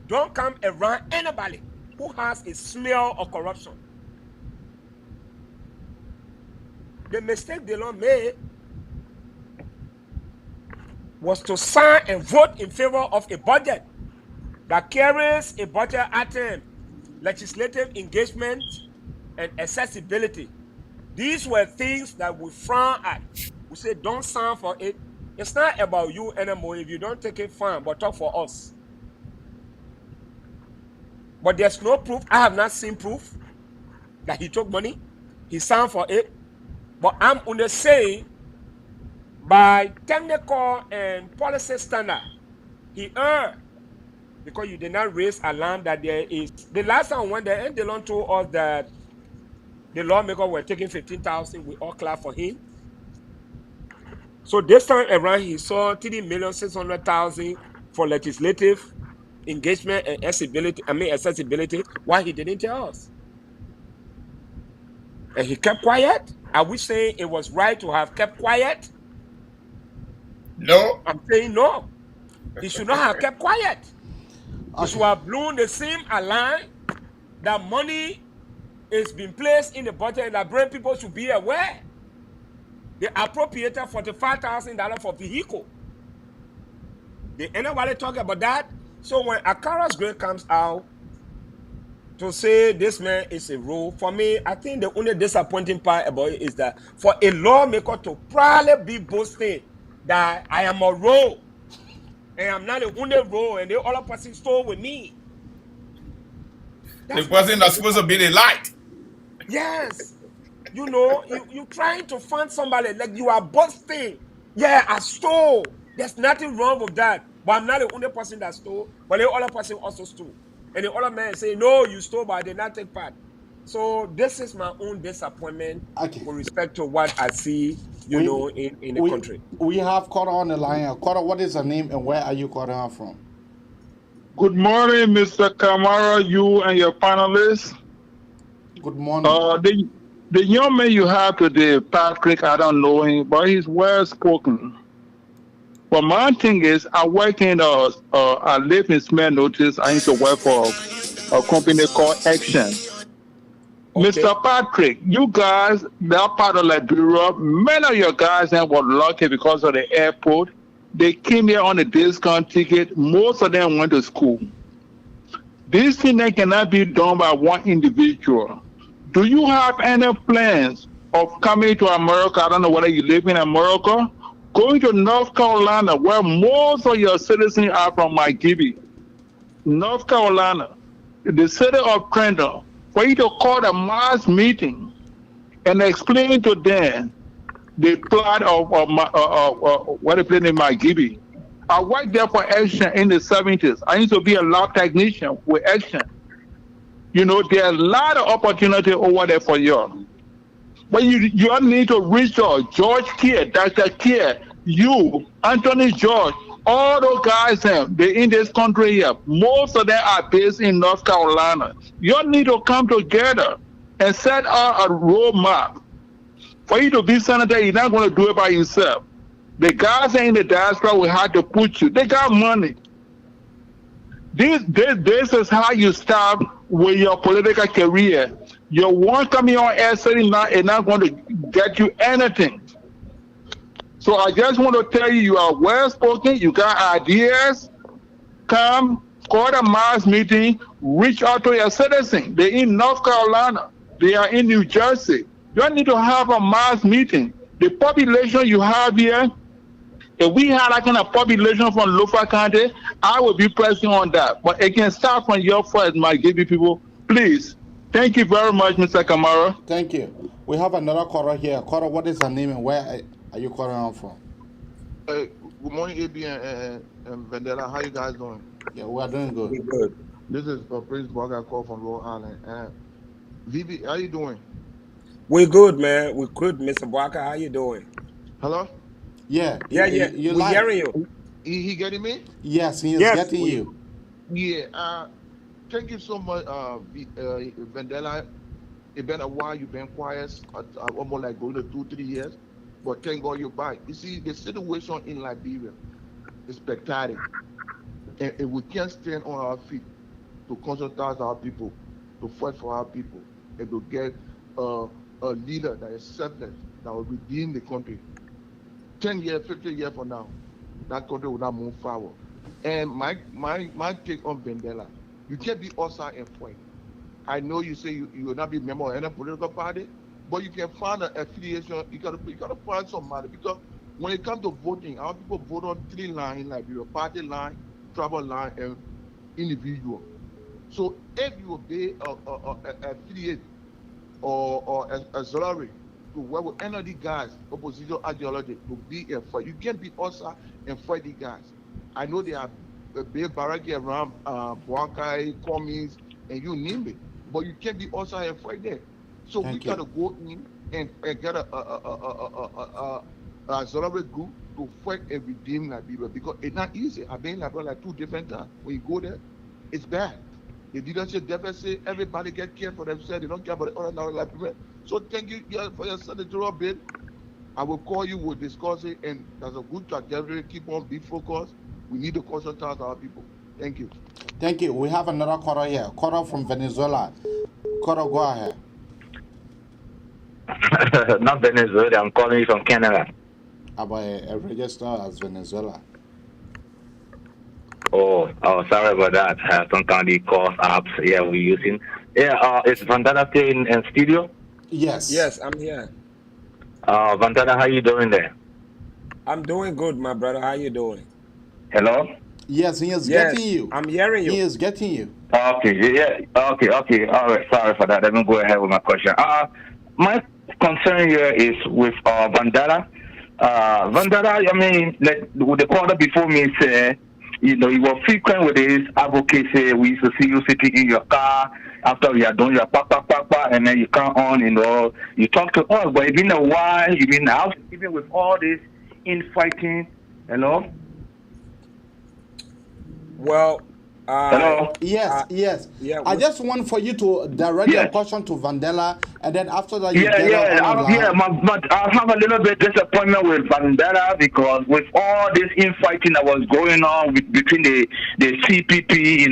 Don't come around anybody who has a smell of corruption. The mistake the Lord made was to sign and vote in favor of a budget that carries a budget item, legislative engagement, and accessibility. These were things that we frown at. We say, don't sign for it. It's not about you anymore. If you don't take it, fine, but talk for us. But there's no proof. I have not seen proof that he took money. He signed for it. But I'm only saying, by technical and policy standard, he earned, because you did not raise alarm that there is. The last time when the Delon told us that the lawmakers were taking 15,000, we all clap for him. So this time around, he saw 3,600,000 for legislative engagement and accessibility. Why he didn't tell us? And he kept quiet. Are we saying it was right to have kept quiet? No. I'm saying no. He should not have kept quiet. He should have blown the same alarm that money is being placed in the budget and that brain people should be aware. They appropriated $45,000 for vehicle. Did anybody talk about that? So when Akara's grade comes out to say this man is a rogue, for me, I think the only disappointing part about it is that for a lawmaker to probably be boasting that I am a rogue and I'm not the only rogue and the other person stole with me. The person that's supposed to be the light. Yes. You know, you trying to find somebody like you are boasting. Yeah, I stole. There's nothing wrong with that. But I'm not the only person that stole. But the other person also stole. And the other man say, no, you stole, but I did not take part. So this is my own disappointment with respect to what I see, in the country. We have Carter on the line. Carter, what is your name and where are you calling from? Good morning, Mr. Kamara, you and your panelists. Good morning. The young man you have today, Patrick, I don't know him, but he's well spoken. But my thing is, I work in I live in Smell Notice. I used to work for a company called Action. Okay. Mr. Patrick, you guys, that part of Liberia, many of your guys were lucky because of the airport. They came here on a discount ticket. Most of them went to school. This thing that cannot be done by one individual. Do you have any plans of coming to America? I don't know whether you live in America. Going to North Carolina, where most of your citizens are from McGibby. North Carolina, the city of Trenton, for you to call a mass meeting and explain to them the plot of what they play in McGibby. I worked there for Action in the 70s. I used to be a lab technician with Action. You know, there are a lot of opportunity over there for you. But you need to reach out. George Kidd, Dr. Kidd, you, Anthony George, all those guys, they in this country here. Most of them are based in North Carolina. You need to come together and set out a roadmap. For you to be senator, you're not going to do it by yourself. The guys in the diaspora will have to put you. They got money. This is how you stop with your political career. Your one coming on air saying now is not going to get you anything. So I just want to tell you, you are well spoken, you got ideas. Come, call a mass meeting, reach out to your citizens. They're in North Carolina, they are in New Jersey. You need to have a mass meeting. The population you have here, if we had that kind of population from Lofa County, I would be pressing on that. But it can start from your first, my GB people. Please. Thank you very much, Mr. Kamara. Thank you. We have another caller here. Caller, what is her name and where are you calling on from? Good morning, AB and Vendetta. How you guys doing? Yeah, we are doing good. We're good. This is Prince Boga call from Rhode Island. VV, how you doing? We're good, man. We're good, Mr. Barker. How you doing? Hello? Yeah. We're hearing you. He getting me? Yes, he is getting you. Yeah. Thank you so much, Vendetta. It's been a while. You've been quiet, almost like going to 2-3 years. But thank God you're back. You see, the situation in Liberia is spectacular. And we can't stand on our feet to consult our people, to fight for our people, and to get a leader that is selfless, that will redeem the country. 10 years, 15 years from now, that country will not move forward. And my take on Vendetta, you can't be outside and fight. I know you say you will not be a member of any political party, but you can find an affiliation. You gotta find somebody, because when it comes to voting, our people vote on 3 lines in Liberia: party line, tribal line, and individual. So if you obey a affiliate or a salary to work with any of these guys, opposition ideology, to be a fight, you can't be outside and fight these guys. I know they are a big barrage around Boakai, Commies, and you name it, but you can't be outside and fight there. So we gotta go in and get a salary group to fight and redeem Liberia, because it's not easy. I've been in Liberia like 2 different times. When you go there, it's bad. The leadership deficit, everybody get care for themselves. They don't care about the other Liberia. So thank you for your senatorial bid. I will call you, we'll discuss it, and that's a good trajectory. Keep on, be focused. We need to consult our people. Thank you. Thank you. We have another caller here. Caller from Venezuela. Caller, go ahead. Not Venezuela, I'm calling you from Canada. About a register as Venezuela. Oh, sorry about that. Some kind of calls apps, we're using. Is Vandana still in studio? Yes. Yes, I'm here. Vandana, how you doing there? I'm doing good, my brother. How you doing? Hello? Yes, he is getting you. I'm hearing you. He is getting you. Okay, okay. All right, sorry for that. Let me go ahead with my question. My concern here is with Vandana. Vandana, I mean, like the caller before me said, you were frequent with his advocacy. We used to see you sitting in your car after you are done your papa, and then you come on, you talk to us. But it's been a while, you've been out, even with all this infighting, Well, hello? Yes. Yeah. I just want for you to direct your question to Vandela, and then after that you but I have a little bit disappointment with Vandela, because with all this infighting that was going on between the CPP,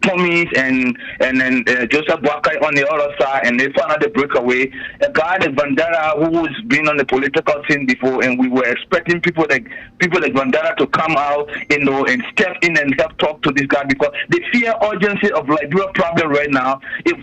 Tommy's and then Joseph Boakai on the other side, and they found out the breakaway. A guy like Vandela, who's been on the political scene before, and we were expecting people like Vandela to come out, and step in and help talk to this guy, because the fear urgency of Liberia problem right now, if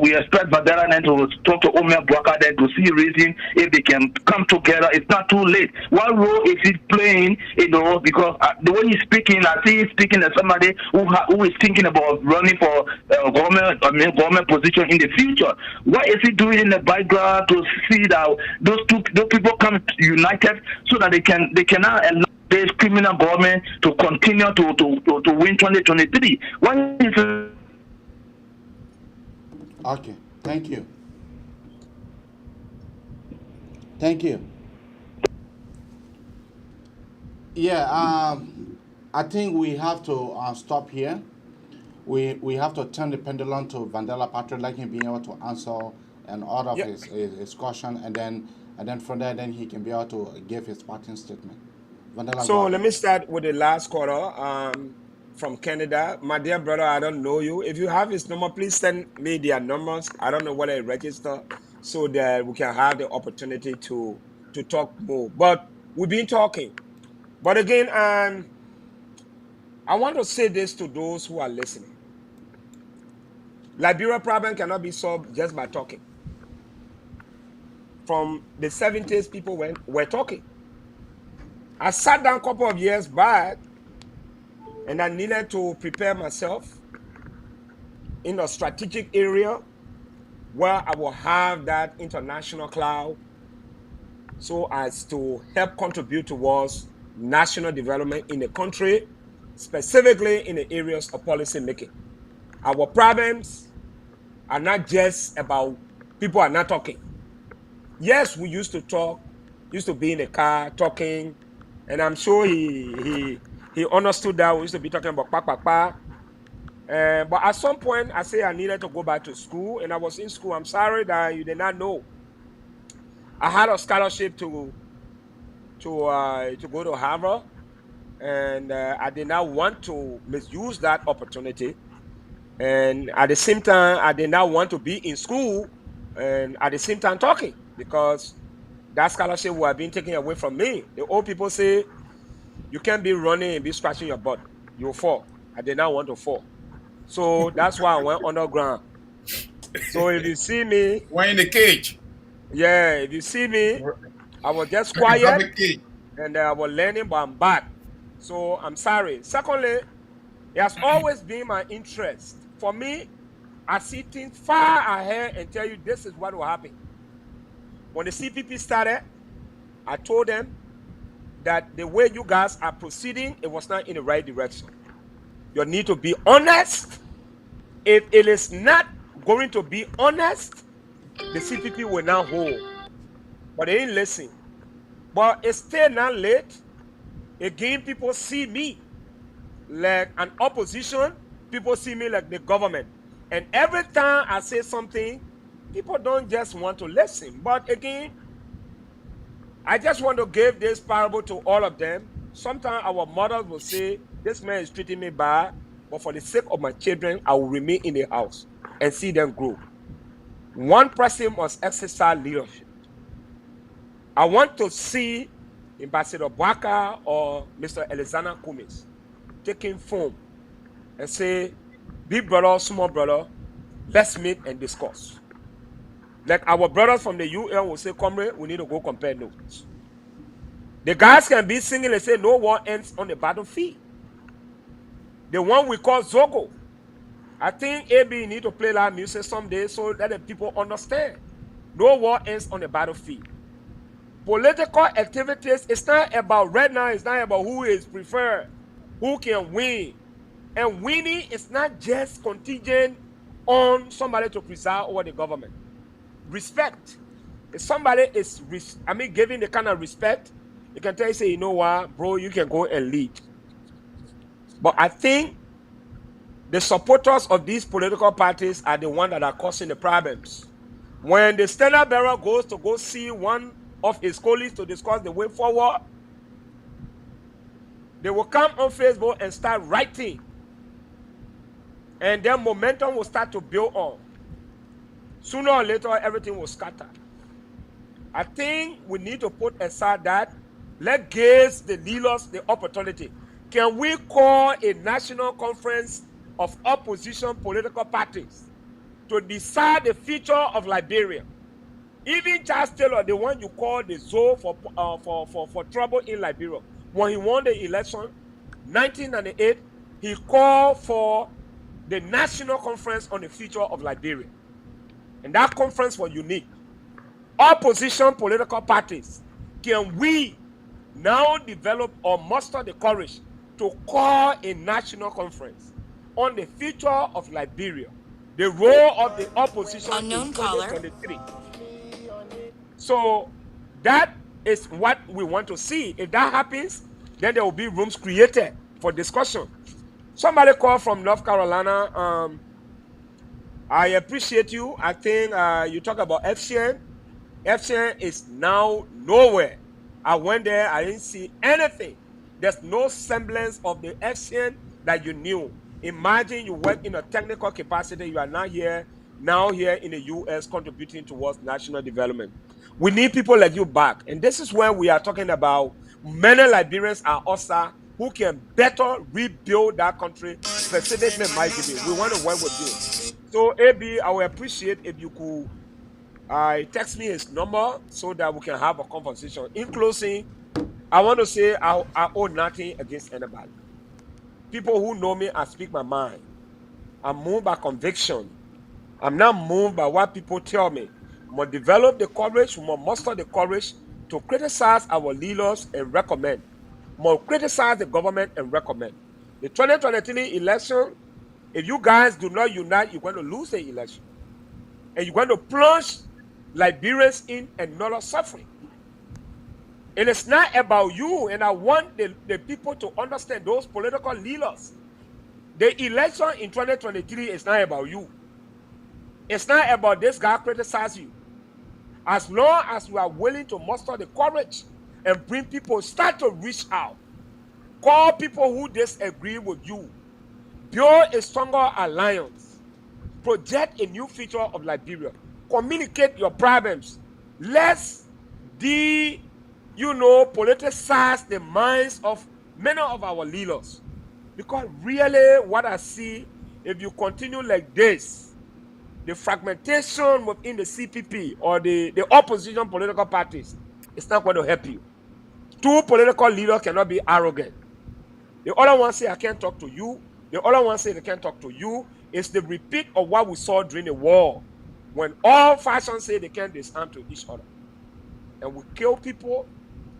we expect Vandela then to talk to Omer Boakai then to see reason if they can come together. It's not too late. What role is he playing? Because the way he's speaking, I see he's speaking as somebody who is thinking about running for government position in the future. What is he doing in the background to see that those people come united so that they cannot allow this criminal government to continue to win 2023? What is it? Okay, thank you. Thank you. Yeah, I think we have to stop here. We have to turn the pendulum to Vandela Patrick, like him being able to answer and all of his question, and then from there, then he can be able to give his parting statement. Vandela, so let me start with the last quarter. from Canada. My dear brother, I don't know you. If you have his number, please send me their numbers. I don't know whether I register so that we can have the opportunity to talk more. But we've been talking. But again, I want to say this to those who are listening. Liberia problem cannot be solved just by talking. From the 70s, people were talking. I sat down a couple of years back and I needed to prepare myself in a strategic area where I will have that international cloud so as to help contribute towards national development in the country, specifically in the areas of policy making. Our problems are not just about people are not talking. Yes, we used to talk, used to be in the car talking, and I'm sure he understood that we used to be talking about pa. But at some point, I say I needed to go back to school, and I was in school. I'm sorry that you did not know. I had a scholarship to go to Harvard, and I did not want to misuse that opportunity. And at the same time, I did not want to be in school and at the same time talking, because that scholarship would have been taken away from me. The old people say you can't be running and be scratching your butt. You'll fall. I did not want to fall. So that's why I went underground. So if you see me, we're in the cage. Yeah, if you see me, I was just quiet and I was learning, but I'm back. So I'm sorry. Secondly, it has always been my interest. For me, I see things far ahead and tell you this is what will happen. When the CPP started, I told them that the way you guys are proceeding, it was not in the right direction. You need to be honest. If it is not going to be honest, the CPP will not hold. But they didn't listen. But it's still not late. Again, people see me like an opposition. People see me like the government. And every time I say something, people don't just want to listen. But again, I just want to give this parable to all of them. Sometimes our mothers will say, this man is treating me bad, but for the sake of my children, I will remain in the house and see them grow. One person must exercise leadership. I want to see Ambassador Bwaka or Mr. Alexander Kumis taking phone and say, big brother, small brother, let's meet and discuss. Like our brothers from the UN will say, comrade, we need to go compare notes. The guys can be singing and say, no war ends on the battlefield. The one we call Zogo. I think AB need to play that music someday so that the people understand. No war ends on the battlefield. Political activities, it's not about right now, it's not about who is preferred, who can win. And winning is not just contingent on somebody to preside over the government. Respect. If somebody is, giving the kind of respect, you can tell you, say, you know what, bro, you can go and lead. But I think the supporters of these political parties are the ones that are causing the problems. When the standard bearer goes to go see one of his colleagues to discuss the way forward, they will come on Facebook and start writing. And then momentum will start to build on. Sooner or later, everything will scatter. I think we need to put aside that. Let's give the leaders the opportunity. Can we call a national conference of opposition political parties to decide the future of Liberia? Even Charles Taylor, the one you call the Zoe for trouble in Liberia, when he won the election, 1998, he called for the national conference on the future of Liberia. And that conference was unique. Opposition political parties, can we now develop or muster the courage to call a national conference on the future of Liberia, the role of the opposition in 2023? So that is what we want to see. If that happens, then there will be rooms created for discussion. Somebody called from North Carolina. I appreciate you. I think you talk about FCN. FCN is now nowhere. I went there. I didn't see anything. There's no semblance of the FCN that you knew. Imagine you work in a technical capacity. You are now here in the U.S. contributing towards national development. We need people like you back. And this is when we are talking about many Liberians are also who can better rebuild that country, specifically my Jimmy. We want to work with you. So, AB, I would appreciate if you could text me his number so that we can have a conversation. In closing, I want to say I owe nothing against anybody. People who know me, I speak my mind. I'm moved by conviction. I'm not moved by what people tell me. We must develop the courage, we must muster the courage to criticize our leaders and recommend. We must criticize the government and recommend. The 2023 election, if you guys do not unite, you're going to lose the election. And you're going to plunge Liberians in another suffering. And it's not about you, and I want the people to understand, those political leaders. The election in 2023 is not about you. It's not about this guy criticize you. As long as you are willing to muster the courage and bring people, start to reach out. Call people who disagree with you. Build a stronger alliance. Project a new future of Liberia. Communicate your problems. Let's politicize the minds of many of our leaders. Because really what I see, if you continue like this, the fragmentation within the CPP or the opposition political parties, it's not going to help you. Two political leaders cannot be arrogant. The other one say, I can't talk to you. The other one say, they can't talk to you. It's the repeat of what we saw during the war, when all factions say they can't disarm to each other. And we kill people,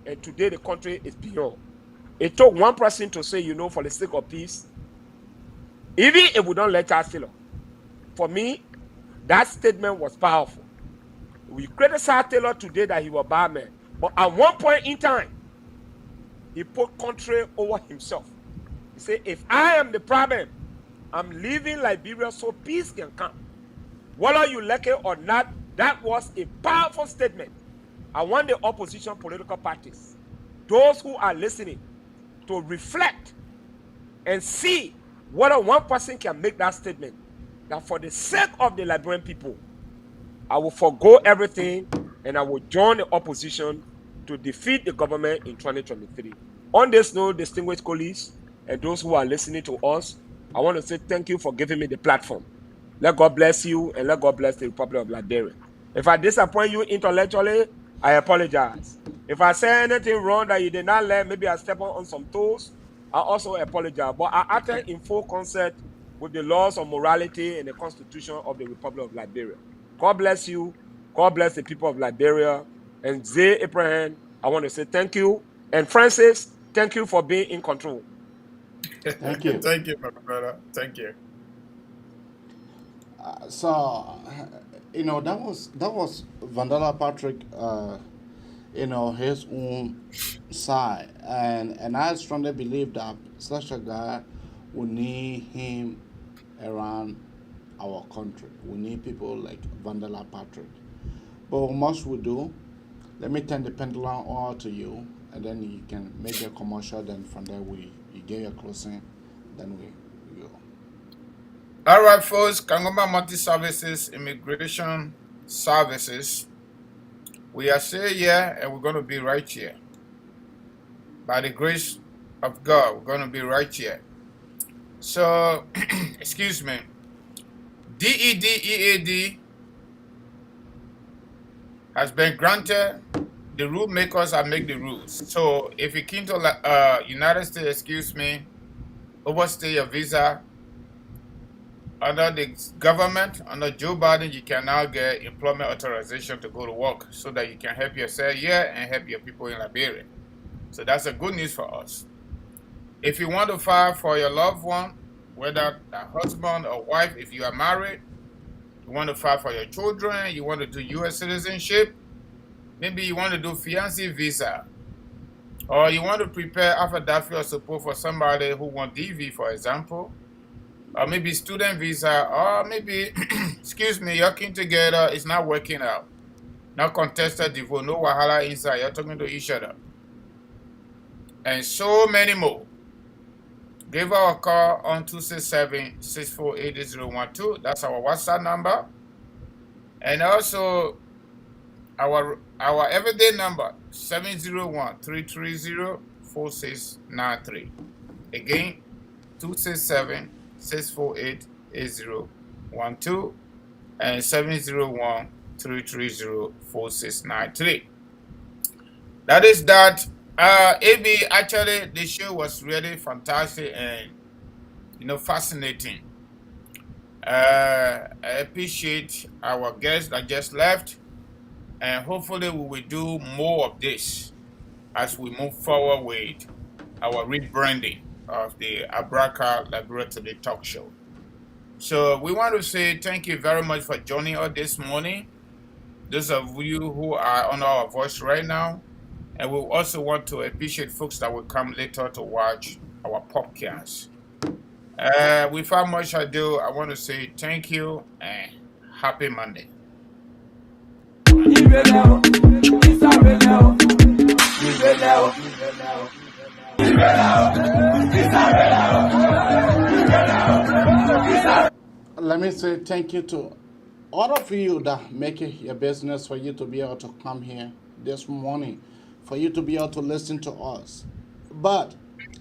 and today the country is beyond. It took one person to say, for the sake of peace, even if we don't let us fail. For me, that statement was powerful. We criticize Taylor today that he was a bad man. But at one point in time, he put country over himself. He said, if I am the problem, I'm leaving Liberia so peace can come. Whether you like it or not, that was a powerful statement. I want the opposition political parties, those who are listening, to reflect and see whether one person can make that statement, that for the sake of the Liberian people, I will forgo everything and I will join the opposition to defeat the government in 2023. On this note, distinguished colleagues and those who are listening to us, I want to say thank you for giving me the platform. Let God bless you and let God bless the Republic of Liberia. If I disappoint you intellectually, I apologize. If I say anything wrong that you did not learn, maybe I step on some toes, I also apologize. But I acted in full concert with the laws of morality and the Constitution of the Republic of Liberia. God bless you. God bless the people of Liberia. And Zay Abraham, I want to say thank you. And Francis, thank you for being in control. Thank you. Thank you, my brother. Thank you. So, that was Vandala Patrick, his own side, and I strongly believe that such a guy, we need him around our country. We need people like Vandala Patrick. But what must we do? Let me turn the pendulum all to you, and then you can make a commercial. Then from there you get your closing. Then we go. All right, folks. Kangoma Multi Services Immigration Services. We are still here, and we're going to be right here. By the grace of God, we're going to be right here. So, excuse me. DED has been granted. The rule makers have made the rules. So, if you came to United States, overstay your visa under the government, under Joe Biden, you can now get employment authorization to go to work so that you can help yourself here and help your people in Liberia. So that's a good news for us. If you want to file for your loved one, whether a husband or wife, if you are married, you want to file for your children, you want to do U.S. citizenship, maybe you want to do fiancé visa, or you want to prepare affidavit of support for somebody who wants DV, for example, or maybe student visa, or maybe, your kin together is not working out. Not contested divorce, no wahala inside, you're talking to each other. And so many more. give our call on 267-648-8012. That's our WhatsApp number. And also our everyday number, 701-330-4693. Again, 267-648-8012 and 701-330-4693. That is that. AB, actually, the show was really fantastic and, fascinating. I appreciate our guests that just left, and hopefully we will do more of this as we move forward with our rebranding of the Abraka Laboratory Talk Show. So we want to say thank you very much for joining us this morning. Those of you who are on our voice right now, and we also want to appreciate folks that will come later to watch our podcast. Without much ado, I want to say thank you and happy Monday. Let me say thank you to all of you that make it your business for you to be able to come here this morning, for you to be able to listen to us. But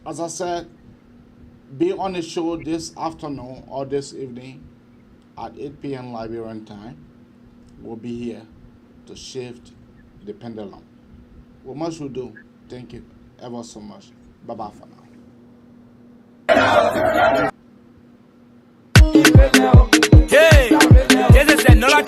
as I said, be on the show this afternoon or this evening at 8 p.m. Liberian time. We'll be here to shift the pendulum. What much we do. Thank you ever so much. Bye-bye for now. Hey, this is another